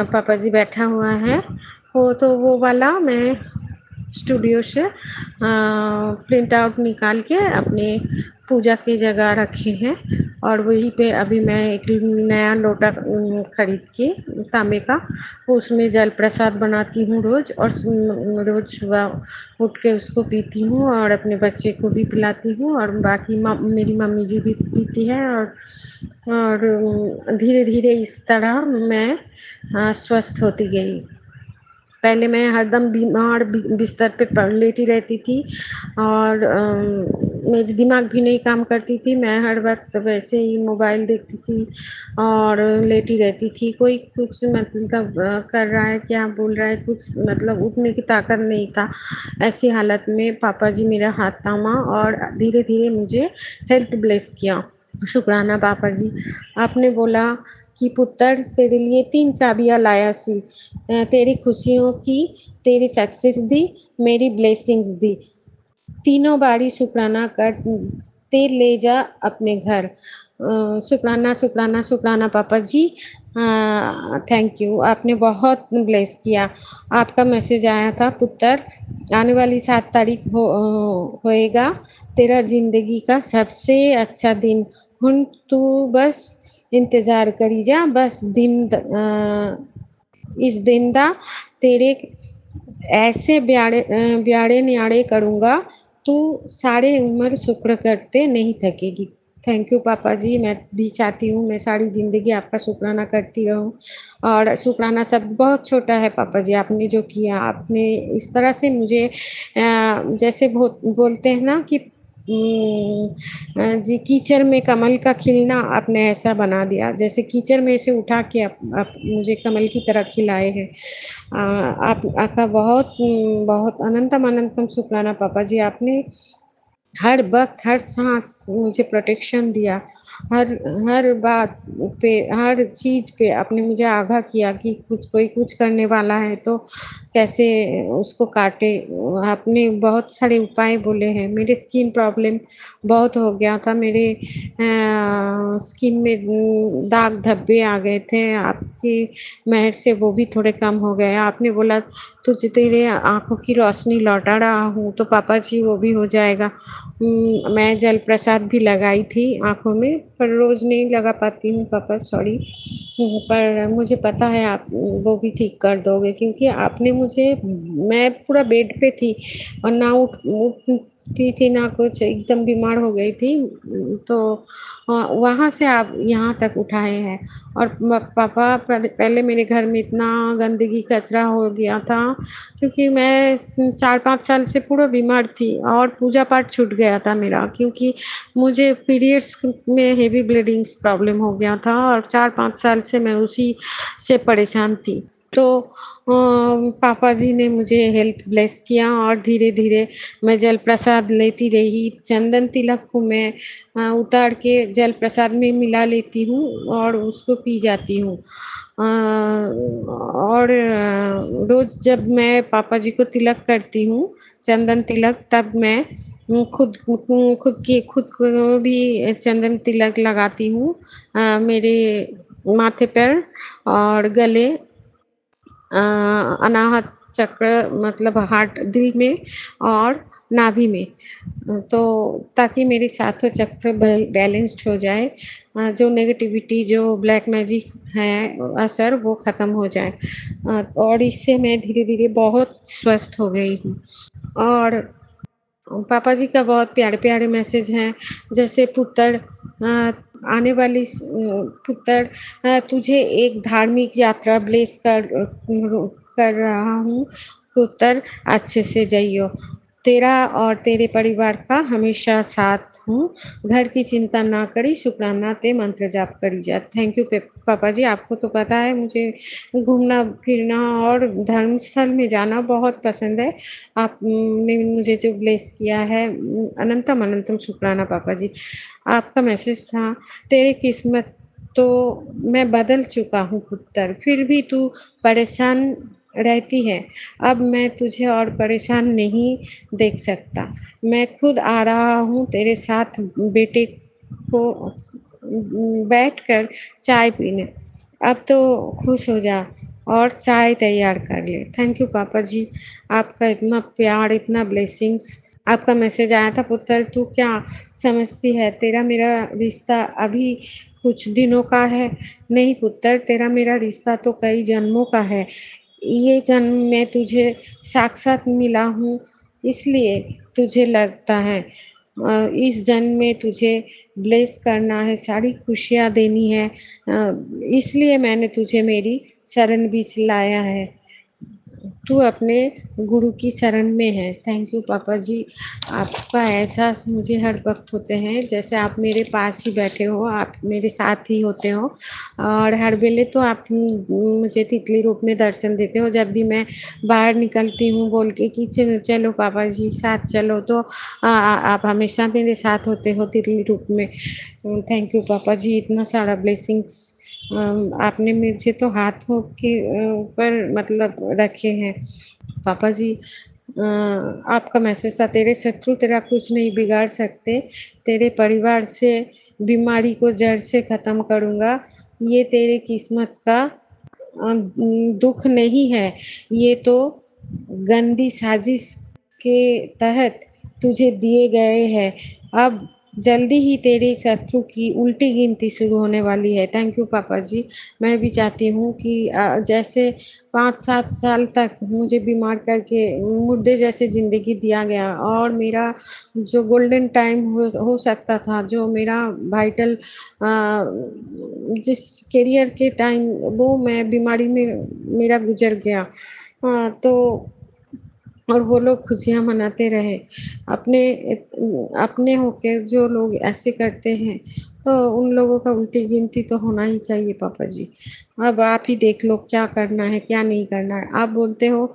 S10: पापा जी बैठा हुआ है वो वाला मैं स्टूडियो से प्रिंट आउट निकाल के अपने पूजा की जगह रखे हैं। और वहीं पे अभी मैं एक नया लोटा खरीद के तांबे का उसमें जल प्रसाद बनाती हूँ रोज, और रोज सुबह उठ के उसको पीती हूँ और अपने बच्चे को भी पिलाती हूँ, और बाकी मेरी मम्मी जी भी पीती है। और धीरे धीरे इस तरह मैं स्वस्थ होती गई। पहले मैं हरदम बीमार बिस्तर पे लेटी रहती थी और मेरी दिमाग भी नहीं काम करती थी। मैं हर वक्त वैसे ही मोबाइल देखती थी और लेटी रहती थी। कोई कुछ मतलब कर रहा है, क्या बोल रहा है, कुछ मतलब उठने की ताकत नहीं था। ऐसी हालत में पापा जी मेरा हाथ थामा और धीरे धीरे मुझे हेल्थ ब्लेस किया। शुक्राना पापा जी। आपने बोला कि पुत्र तेरे लिए 3 चाबियाँ लाया सी, तेरी खुशियों की, तेरी सक्सेस दी, मेरी ब्लेसिंग्स दी। तीनों बारी शुक्राना कर, ते ले जा अपने घर। शुक्राना शुक्राना शुक्राना पापा जी। थैंक यू, आपने बहुत ब्लेस किया। आपका मैसेज आया था पुत्र, आने वाली 7 तारीख होएगा तेरा जिंदगी का सबसे अच्छा दिन। हुन तू बस इंतजार करी जा, बस इस दिन दा तेरे ऐसे ब्याड़े न्याड़े करूँगा तू सारे उम्र शुक्र करते नहीं थकेगी। थैंक यू पापा जी। मैं भी चाहती हूँ मैं सारी ज़िंदगी आपका शुक्राना करती रहूँ। और शुक्राना सब बहुत छोटा है पापा जी, आपने जो किया, आपने इस तरह से मुझे जैसे बोलते हैं ना कि जी कीचड़ में कमल का खिलना आपने ऐसा बना दिया, जैसे कीचड़ में से उठा के आप मुझे कमल की तरह खिलाए हैं। आप आपका बहुत बहुत अनंतम अनंतम शुक्राना पापा जी। आपने हर वक्त हर सांस मुझे प्रोटेक्शन दिया। हर हर बात पे, हर चीज़ पे आपने मुझे आगाह किया कि कोई कुछ करने वाला है तो कैसे उसको काटे। आपने बहुत सारे उपाय बोले हैं। मेरे स्किन प्रॉब्लम बहुत हो गया था, मेरे स्किन में दाग धब्बे आ गए थे, आपकी मेहर से वो भी थोड़े कम हो गए। आपने बोला तुझे तेरे आँखों की रोशनी लौटा रहा हूँ, तो पापा जी वो भी हो जाएगा। मैं जल प्रसाद भी लगाई थी आँखों में, पर रोज़ नहीं लगा पाती हूँ पापा, सॉरी। पर मुझे पता है आप वो भी ठीक कर दोगे, क्योंकि आपने मुझे, मैं पूरा बेड पे थी और ना उठती थी ना कुछ, एकदम बीमार हो गई थी। तो वहाँ से आप यहाँ तक उठाए हैं। और पापा पहले मेरे घर में इतना गंदगी कचरा हो गया था, क्योंकि मैं 4-5 साल से पूरा बीमार थी और पूजा पाठ छूट गया था मेरा, क्योंकि मुझे पीरियड्स में हेवी ब्लीडिंग्स प्रॉब्लम हो गया था और 4-5 साल से मैं उसी से परेशान थी। तो पापा जी ने मुझे हेल्थ ब्लेस किया और धीरे धीरे मैं जल प्रसाद लेती रही। चंदन तिलक को मैं उतार के जल प्रसाद में मिला लेती हूँ और उसको पी जाती हूँ। और रोज़ जब मैं पापा जी को तिलक करती हूँ, चंदन तिलक, तब मैं खुद खुद को भी चंदन तिलक लगाती हूँ मेरे माथे पर और गले, अनाहत चक्र मतलब हार्ट, दिल में और नाभि में, तो ताकि मेरे सातों चक्र बैलेंस्ड हो जाए, जो नेगेटिविटी, जो ब्लैक मैजिक है असर, वो ख़त्म हो जाए। और इससे मैं धीरे धीरे बहुत स्वस्थ हो गई हूँ। और पापा जी का बहुत प्यारे प्यारे मैसेज हैं, जैसे पुत्र आने वाली पुत्र तुझे एक धार्मिक यात्रा ब्लेस कर रहा हूँ पुत्र, अच्छे से जाइयो। तेरा और तेरे परिवार का हमेशा साथ हूँ। घर की चिंता ना करी, शुक्राना ते मंत्र जाप करी जा। थैंक यू पापा जी। आपको तो पता है मुझे घूमना फिरना और धर्म स्थल में जाना बहुत पसंद है। आपने मुझे जो ब्लेस किया है, अनंतम अनंतम शुक्राना पापा जी। आपका मैसेज था, तेरी किस्मत तो मैं बदल चुका हूँ पुत्र, फिर भी तू परेशान रहती है। अब मैं तुझे और परेशान नहीं देख सकता। मैं खुद आ रहा हूँ तेरे साथ बेटे को बैठकर चाय पीने। अब तो खुश हो जा और चाय तैयार कर ले। थैंक यू पापा जी। आपका इतना प्यार, इतना ब्लेसिंग्स। आपका मैसेज आया था, पुत्र तू क्या समझती है तेरा मेरा रिश्ता अभी कुछ दिनों का है? नहीं पुत्र, तेरा मेरा रिश्ता तो कई जन्मों का है। ये जन्म मैं तुझे साक्षात मिला हूँ, इसलिए तुझे लगता है इस जन्म में तुझे ब्लेस करना है, सारी खुशियाँ देनी है। इसलिए मैंने तुझे मेरी शरण बीच लाया है। तू अपने गुरु की शरण में है। थैंक यू पापा जी। आपका एहसास मुझे हर वक्त होते हैं जैसे आप मेरे पास ही बैठे हो, आप मेरे साथ ही होते हो, और हर वेले तो आप मुझे तितली रूप में दर्शन देते हो। जब भी मैं बाहर निकलती हूँ बोल के कि चलो चलो पापा जी साथ चलो, तो आप हमेशा मेरे साथ होते हो तितली रूप में। थैंक यू पापा जी। इतना सारा ब्लेसिंग्स आपने मुझे तो हाथों के ऊपर मतलब रखे हैं पापा जी। आपका मैसेज था, तेरे शत्रु तेरा कुछ नहीं बिगाड़ सकते, तेरे परिवार से बीमारी को जड़ से खत्म करूँगा। ये तेरे किस्मत का दुख नहीं है, ये तो गंदी साजिश के तहत तुझे दिए गए हैं। अब जल्दी ही तेरे शत्रु की उल्टी गिनती शुरू होने वाली है। थैंक यू पापा जी। मैं भी चाहती हूँ कि जैसे 5-7 साल तक मुझे बीमार करके मुर्दे जैसे ज़िंदगी दिया गया, और मेरा जो गोल्डन टाइम हो सकता था, जो मेरा वाइटल जिस करियर के टाइम वो मैं बीमारी में मेरा गुजर गया। तो और वो लोग खुशियाँ मनाते रहे। अपने अपने होके जो लोग ऐसे करते हैं तो उन लोगों का उल्टी गिनती तो होना ही चाहिए पापा जी। अब आप ही देख लो क्या करना है क्या नहीं करना है। आप बोलते हो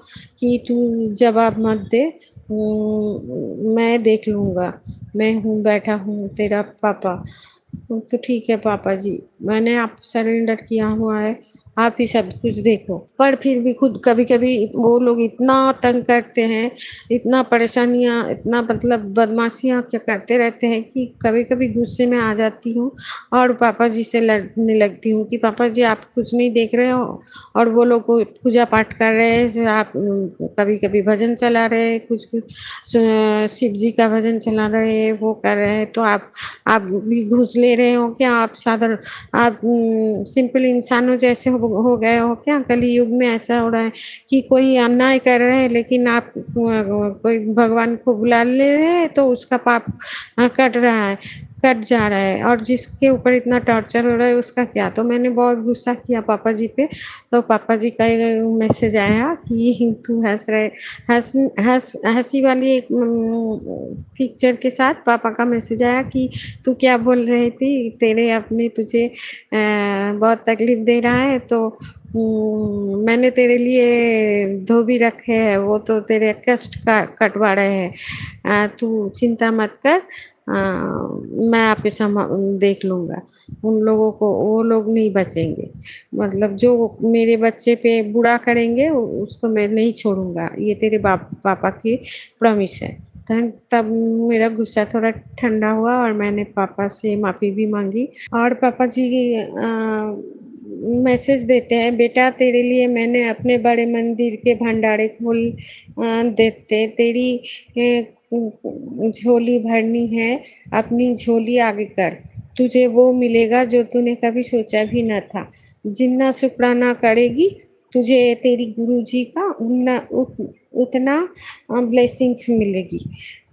S10: कि तू जवाब मत दे, मैं देख लूँगा, मैं हूँ बैठा हूँ तेरा पापा। तो ठीक है पापा जी, मैंने आप सरेंडर किया हुआ है, आप ही सब कुछ देखो। पर फिर भी खुद कभी-कभी वो लोग इतना तंग करते हैं, इतना परेशानियाँ, इतना मतलब बदमाशियाँ क्या करते रहते हैं कि कभी-कभी गुस्से में आ जाती हूँ और पापा जी से लड़ने लगती हूँ कि पापा जी आप कुछ नहीं देख रहे हो, और वो लोग को पूजा पाठ कर रहे हैं, आप कभी-कभी भजन चला रहे हैं, कुछ-कुछ शिव जी का भजन चला रहे हैं, वो कर रहे हैं, तो आप भी घूस ले रहे हो क्या? आप साधारण आप सिंपल इंसानों जैसे हो गए हो क्या? कलयुग में ऐसा हो रहा है कि कोई अन्याय कर रहे हैं लेकिन आप कोई भगवान को बुला ले रहे हैं तो उसका पाप कट जा रहा है, और जिसके ऊपर इतना टॉर्चर हो रहा है उसका क्या? तो मैंने बहुत गुस्सा किया पापा जी पे, तो पापा जी का मैसेज आया कि तू हँस रहे हँसी वाली एक पिक्चर के साथ पापा का मैसेज आया कि तू क्या बोल रही थी? तेरे अपने तुझे बहुत तकलीफ दे रहा है, तो मैंने तेरे लिए धोबी रखे हैं, वो तो तेरे कष्ट का कटवा रहे हैं। तू चिंता मत कर, मैं आपके देख लूँगा। उन लोगों को, वो लोग नहीं बचेंगे। मतलब जो मेरे बच्चे पे बुरा करेंगे उसको मैं नहीं छोड़ूँगा। ये तेरे पापा की प्रॉमिस है। तब मेरा गुस्सा थोड़ा ठंडा हुआ और मैंने पापा से माफ़ी भी माँगी। और पापा जी मैसेज देते हैं, बेटा तेरे लिए मैंने अपने बड़े मंदिर के भंडारे खोल देते, तेरी झोली भरनी है, अपनी झोली आगे कर, तुझे वो मिलेगा जो तूने कभी सोचा भी न था। जितना शुक्राना करेगी तुझे तेरी गुरुजी का उतना ब्लेसिंग्स मिलेगी।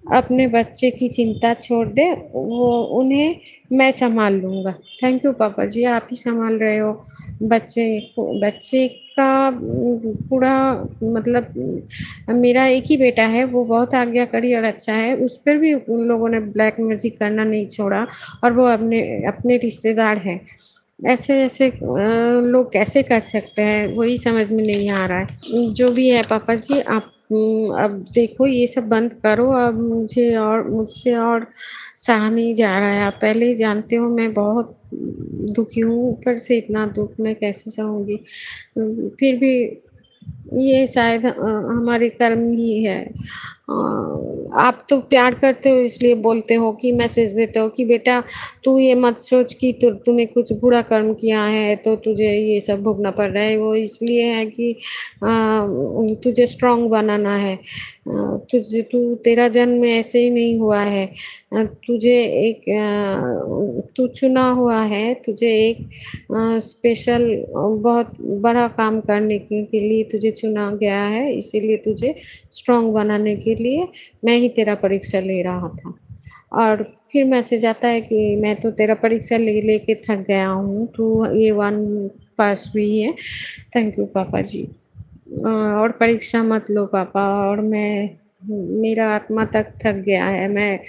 S10: अपने बच्चे की चिंता छोड़ दे, वो उन्हें मैं सँभाल लूँगा। थैंक यू पापा जी, आप ही सँभाल रहे हो बच्चे को। बच्चे का पूरा मतलब मेरा एक ही बेटा है, वो बहुत आज्ञाकारी और अच्छा है, उस पर भी उन लोगों ने ब्लैक मैजिक करना नहीं छोड़ा और वो अपने अपने रिश्तेदार हैं। ऐसे-ऐसे लोग कैसे कर सकते हैं, वही समझ में नहीं आ रहा है। जो भी है पापा जी, आप अब देखो ये सब बंद करो, अब मुझसे और सहा नहीं जा रहा है। आप पहले ही जानते हो मैं बहुत दुखी हूँ, ऊपर से इतना दुःख मैं कैसे सहूँगी? फिर भी ये शायद हमारे कर्म ही है। आप तो प्यार करते हो इसलिए बोलते हो कि मैसेज देते हो कि बेटा तू ये मत सोच कि तूने कुछ बुरा कर्म किया है तो तुझे ये सब भोगना पड़ रहा है। वो इसलिए है कि तुझे स्ट्रॉन्ग बनाना है। तेरा जन्म ऐसे ही नहीं हुआ है। तुझे एक तू चुना हुआ है, तुझे एक स्पेशल बहुत बड़ा काम करने के लिए तुझे चुना गया है, इसीलिए तुझे स्ट्रॉन्ग बनाने के लिए मैं ही तेरा परीक्षा ले रहा था। और फिर मैसेज आता है कि मैं तो तेरा परीक्षा ले के थक गया हूँ, तू ये 1 पास हुई है। थैंक यू पापा जी। और परीक्षा मत लो पापा, और मेरा आत्मा तक थक गया है, मैं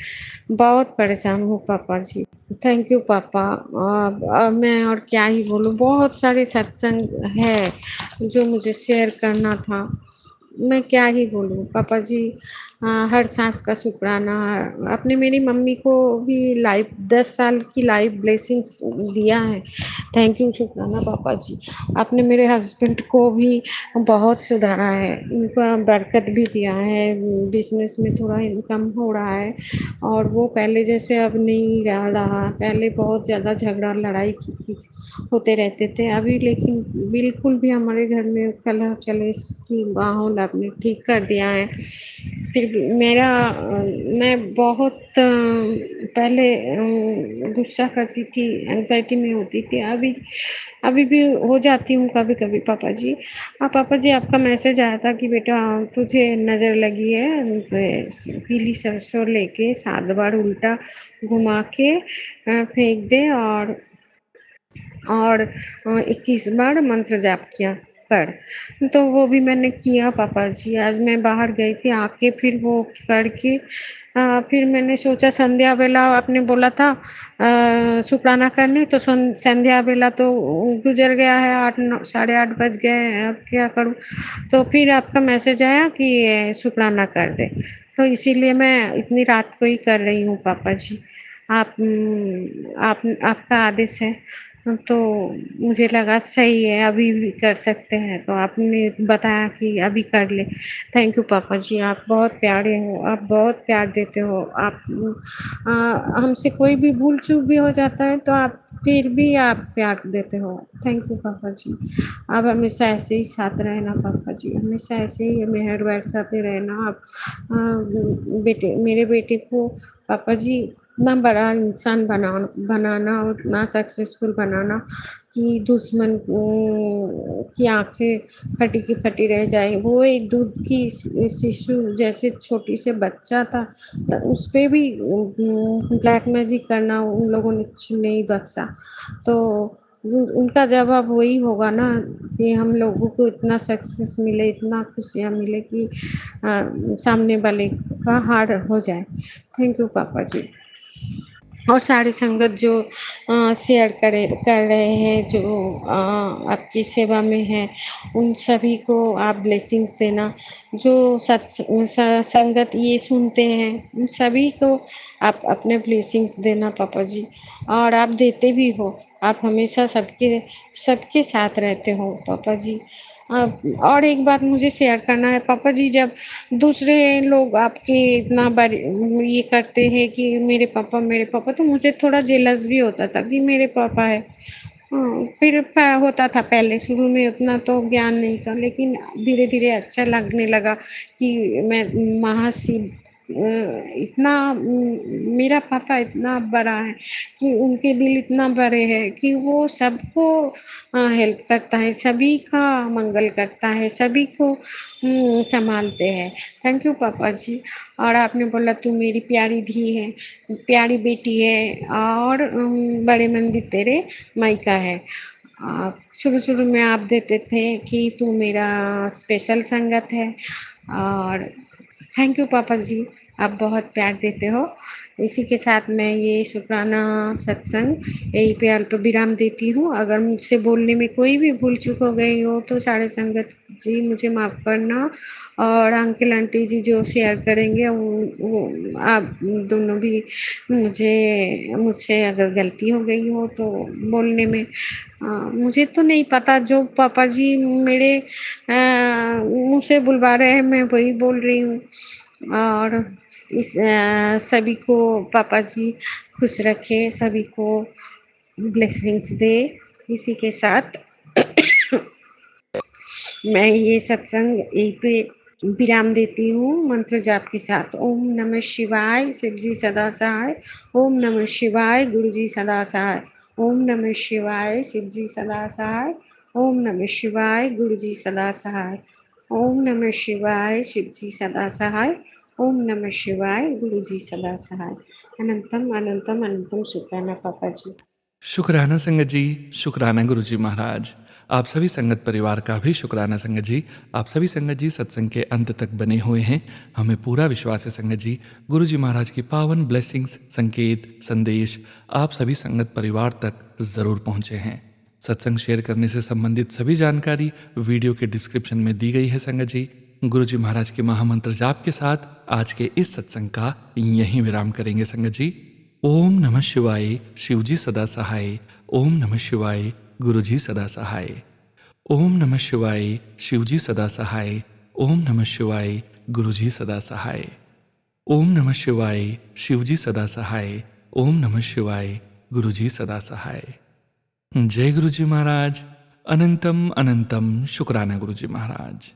S10: बहुत परेशान हूँ पापा जी। थैंक यू पापा। मैं और क्या ही बोलूँ, बहुत सारे सत्संग है जो मुझे शेयर करना था। मैं क्या ही बोलूँ पापा जी। हर सांस का शुक्राना। आपने मेरी मम्मी को भी लाइफ 10 साल की लाइफ ब्लेसिंग्स दिया है। थैंक यू शुक्राना पापा जी। आपने मेरे हस्बैंड को भी बहुत सुधारा है, उनका बरकत भी दिया है, बिजनेस में थोड़ा इनकम हो रहा है और वो पहले जैसे अब नहीं रहा। पहले बहुत ज़्यादा झगड़ा लड़ाई खींच होते रहते थे, अभी लेकिन बिल्कुल भी हमारे घर में कलह कलेश की माहौल आपने ठीक कर दिया है। फिर भी मैं बहुत पहले गुस्सा करती थी, एंग्जाइटी में होती थी, अभी भी हो जाती हूँ कभी-कभी पापा जी। पापा जी आपका मैसेज आया था कि बेटा तुझे नज़र लगी है, पीली सरसों लेके 7 बार उल्टा घुमा के फेंक दे और 21 बार मंत्र जाप किया कर। तो वो भी मैंने किया पापा जी। आज मैं बाहर गई थी, आके फिर वो करके फिर मैंने सोचा संध्या वेला आपने बोला था शुक्राना करने, तो संध्या वेला तो गुजर गया है, 8 9 साढ़े 8 बज गए हैं, अब क्या करूँ? तो फिर आपका मैसेज आया कि शुक्राना कर दे, तो इसीलिए मैं इतनी रात को ही कर रही हूँ पापा जी। आपका आदेश है, तो मुझे लगा सही है, अभी भी कर सकते हैं, तो आपने बताया कि अभी कर लें। थैंक यू पापा जी, आप बहुत प्यारे हो, आप बहुत प्यार देते हो। हमसे कोई भी भूल-चूक भी हो जाता है, तो आप फिर भी आप प्यार देते हो। थैंक यू पापा जी। आप हमेशा ऐसे ही साथ रहना पापा जी, हमेशा ऐसे ही मेहर बरसाते रहना। आप मेरे बेटे को पापा जी इतना बड़ा इंसान बनाना और इतना सक्सेसफुल बनाना कि दुश्मन की आँखें फटी की फटी रह जाए। वो एक दूध की शिशु जैसे छोटी से बच्चा था, तो उस पे भी ब्लैक मैजिक करना उन लोगों ने कुछ नहीं बख्शा। तो उनका जवाब वही होगा ना कि हम लोगों को इतना सक्सेस मिले, इतना खुशियाँ मिले कि सामने वाले का हार हो जाए। थैंक यू पापा जी। और सारी संगत जो शेयर कर रहे हैं, जो आपकी सेवा में है, उन सभी को आप ब्लेसिंग्स देना। जो संगत ये सुनते हैं, उन सभी को आप अपने ब्लेसिंग्स देना पापा जी। और आप देते भी हो, आप हमेशा सबके सबके साथ रहते हो पापा जी। और एक बात मुझे शेयर करना है पापा जी, जब दूसरे लोग आपके इतना ये करते हैं कि मेरे पापा, तो मुझे थोड़ा जेलस भी होता था कि मेरे पापा है। फिर होता था, पहले शुरू में उतना तो ज्ञान नहीं था, लेकिन धीरे धीरे अच्छा लगने लगा कि मैं महाशिव इतना मेरा पापा इतना बड़ा है कि उनके दिल इतना बड़े हैं कि वो सबको हेल्प करता है, सभी का मंगल करता है, सभी को संभालते हैं। थैंक यू पापा जी। और आपने बोला तू मेरी प्यारी धी है, प्यारी बेटी है और बड़े मंदिर तेरे मायका है। शुरू-शुरू में आप देते थे कि तू मेरा स्पेशल संगत है और थैंक यू पापा जी, आप बहुत प्यार देते हो। इसी के साथ मैं ये शुक्राना सत्संग यहीं पे अल्प विराम देती हूँ। अगर मुझसे बोलने में कोई भी भूल चूक हो गई हो तो सारे संगत जी मुझे माफ़ करना और अंकल आंटी जी जो शेयर करेंगे वो आप दोनों भी मुझसे अगर गलती हो गई हो तो बोलने में मुझे तो नहीं पता, जो पापा जी मेरे मुँह से बुलवा रहे हैं मैं वही बोल रही हूँ। और इस सभी को पापा जी खुश रखे, सभी को ब्लेसिंग्स दे। इसी के साथ मैं ये सत्संग यहीं पे विराम देती हूँ मंत्र जाप के साथ। ओम नमः शिवाय, शिव जी सदा सहाय। ओम नमः शिवाय, गुरु जी सदा सहाय। ओम नमः शिवाय, शिव जी सदा सहाय। ओम नमः शिवाय, गुरु जी सदा सहाय। ओम नमः शिवाय, शिव जी सदा सहाय। ओम नमः शिवाय, गुरु जी सदा सहाय। अनंतम अनंतम अनंतम शुक्राना पापा जी।
S1: शुक्राना संगत जी, शुक्राना गुरु जी महाराज। आप सभी संगत परिवार का भी शुक्राना संगत जी। आप सभी संगत जी सत्संग के अंत तक बने हुए हैं। हमें पूरा विश्वास है संगत जी, गुरु जी महाराज की पावन ब्लेसिंग्स, संकेत, संदेश आप सभी संगत परिवार तक ज़रूर पहुँचे हैं। सत्संग शेयर करने से संबंधित सभी जानकारी वीडियो के डिस्क्रिप्शन में दी गई है संगत जी। गुरु जी महाराज के महामंत्र जाप के साथ आज के इस सत्संग का यहीं विराम करेंगे संगत जी। ओम नमः शिवाय, शिवजी सदा सहाय। ओम नमः शिवाय, गुरुजी सदा सहाय। ओम नमः शिवाय, शिवजी सदा सहाय। ओम नमः शिवाय, गुरुजी सदा सहाय। ओम नमः शिवाय, शिवजी सदा सहाय। ओम नमः शिवाय, गुरुजी सदा सहाय। जय गुरुजी महाराज। अनंतम अनंतम शुक्राना गुरुजी महाराज।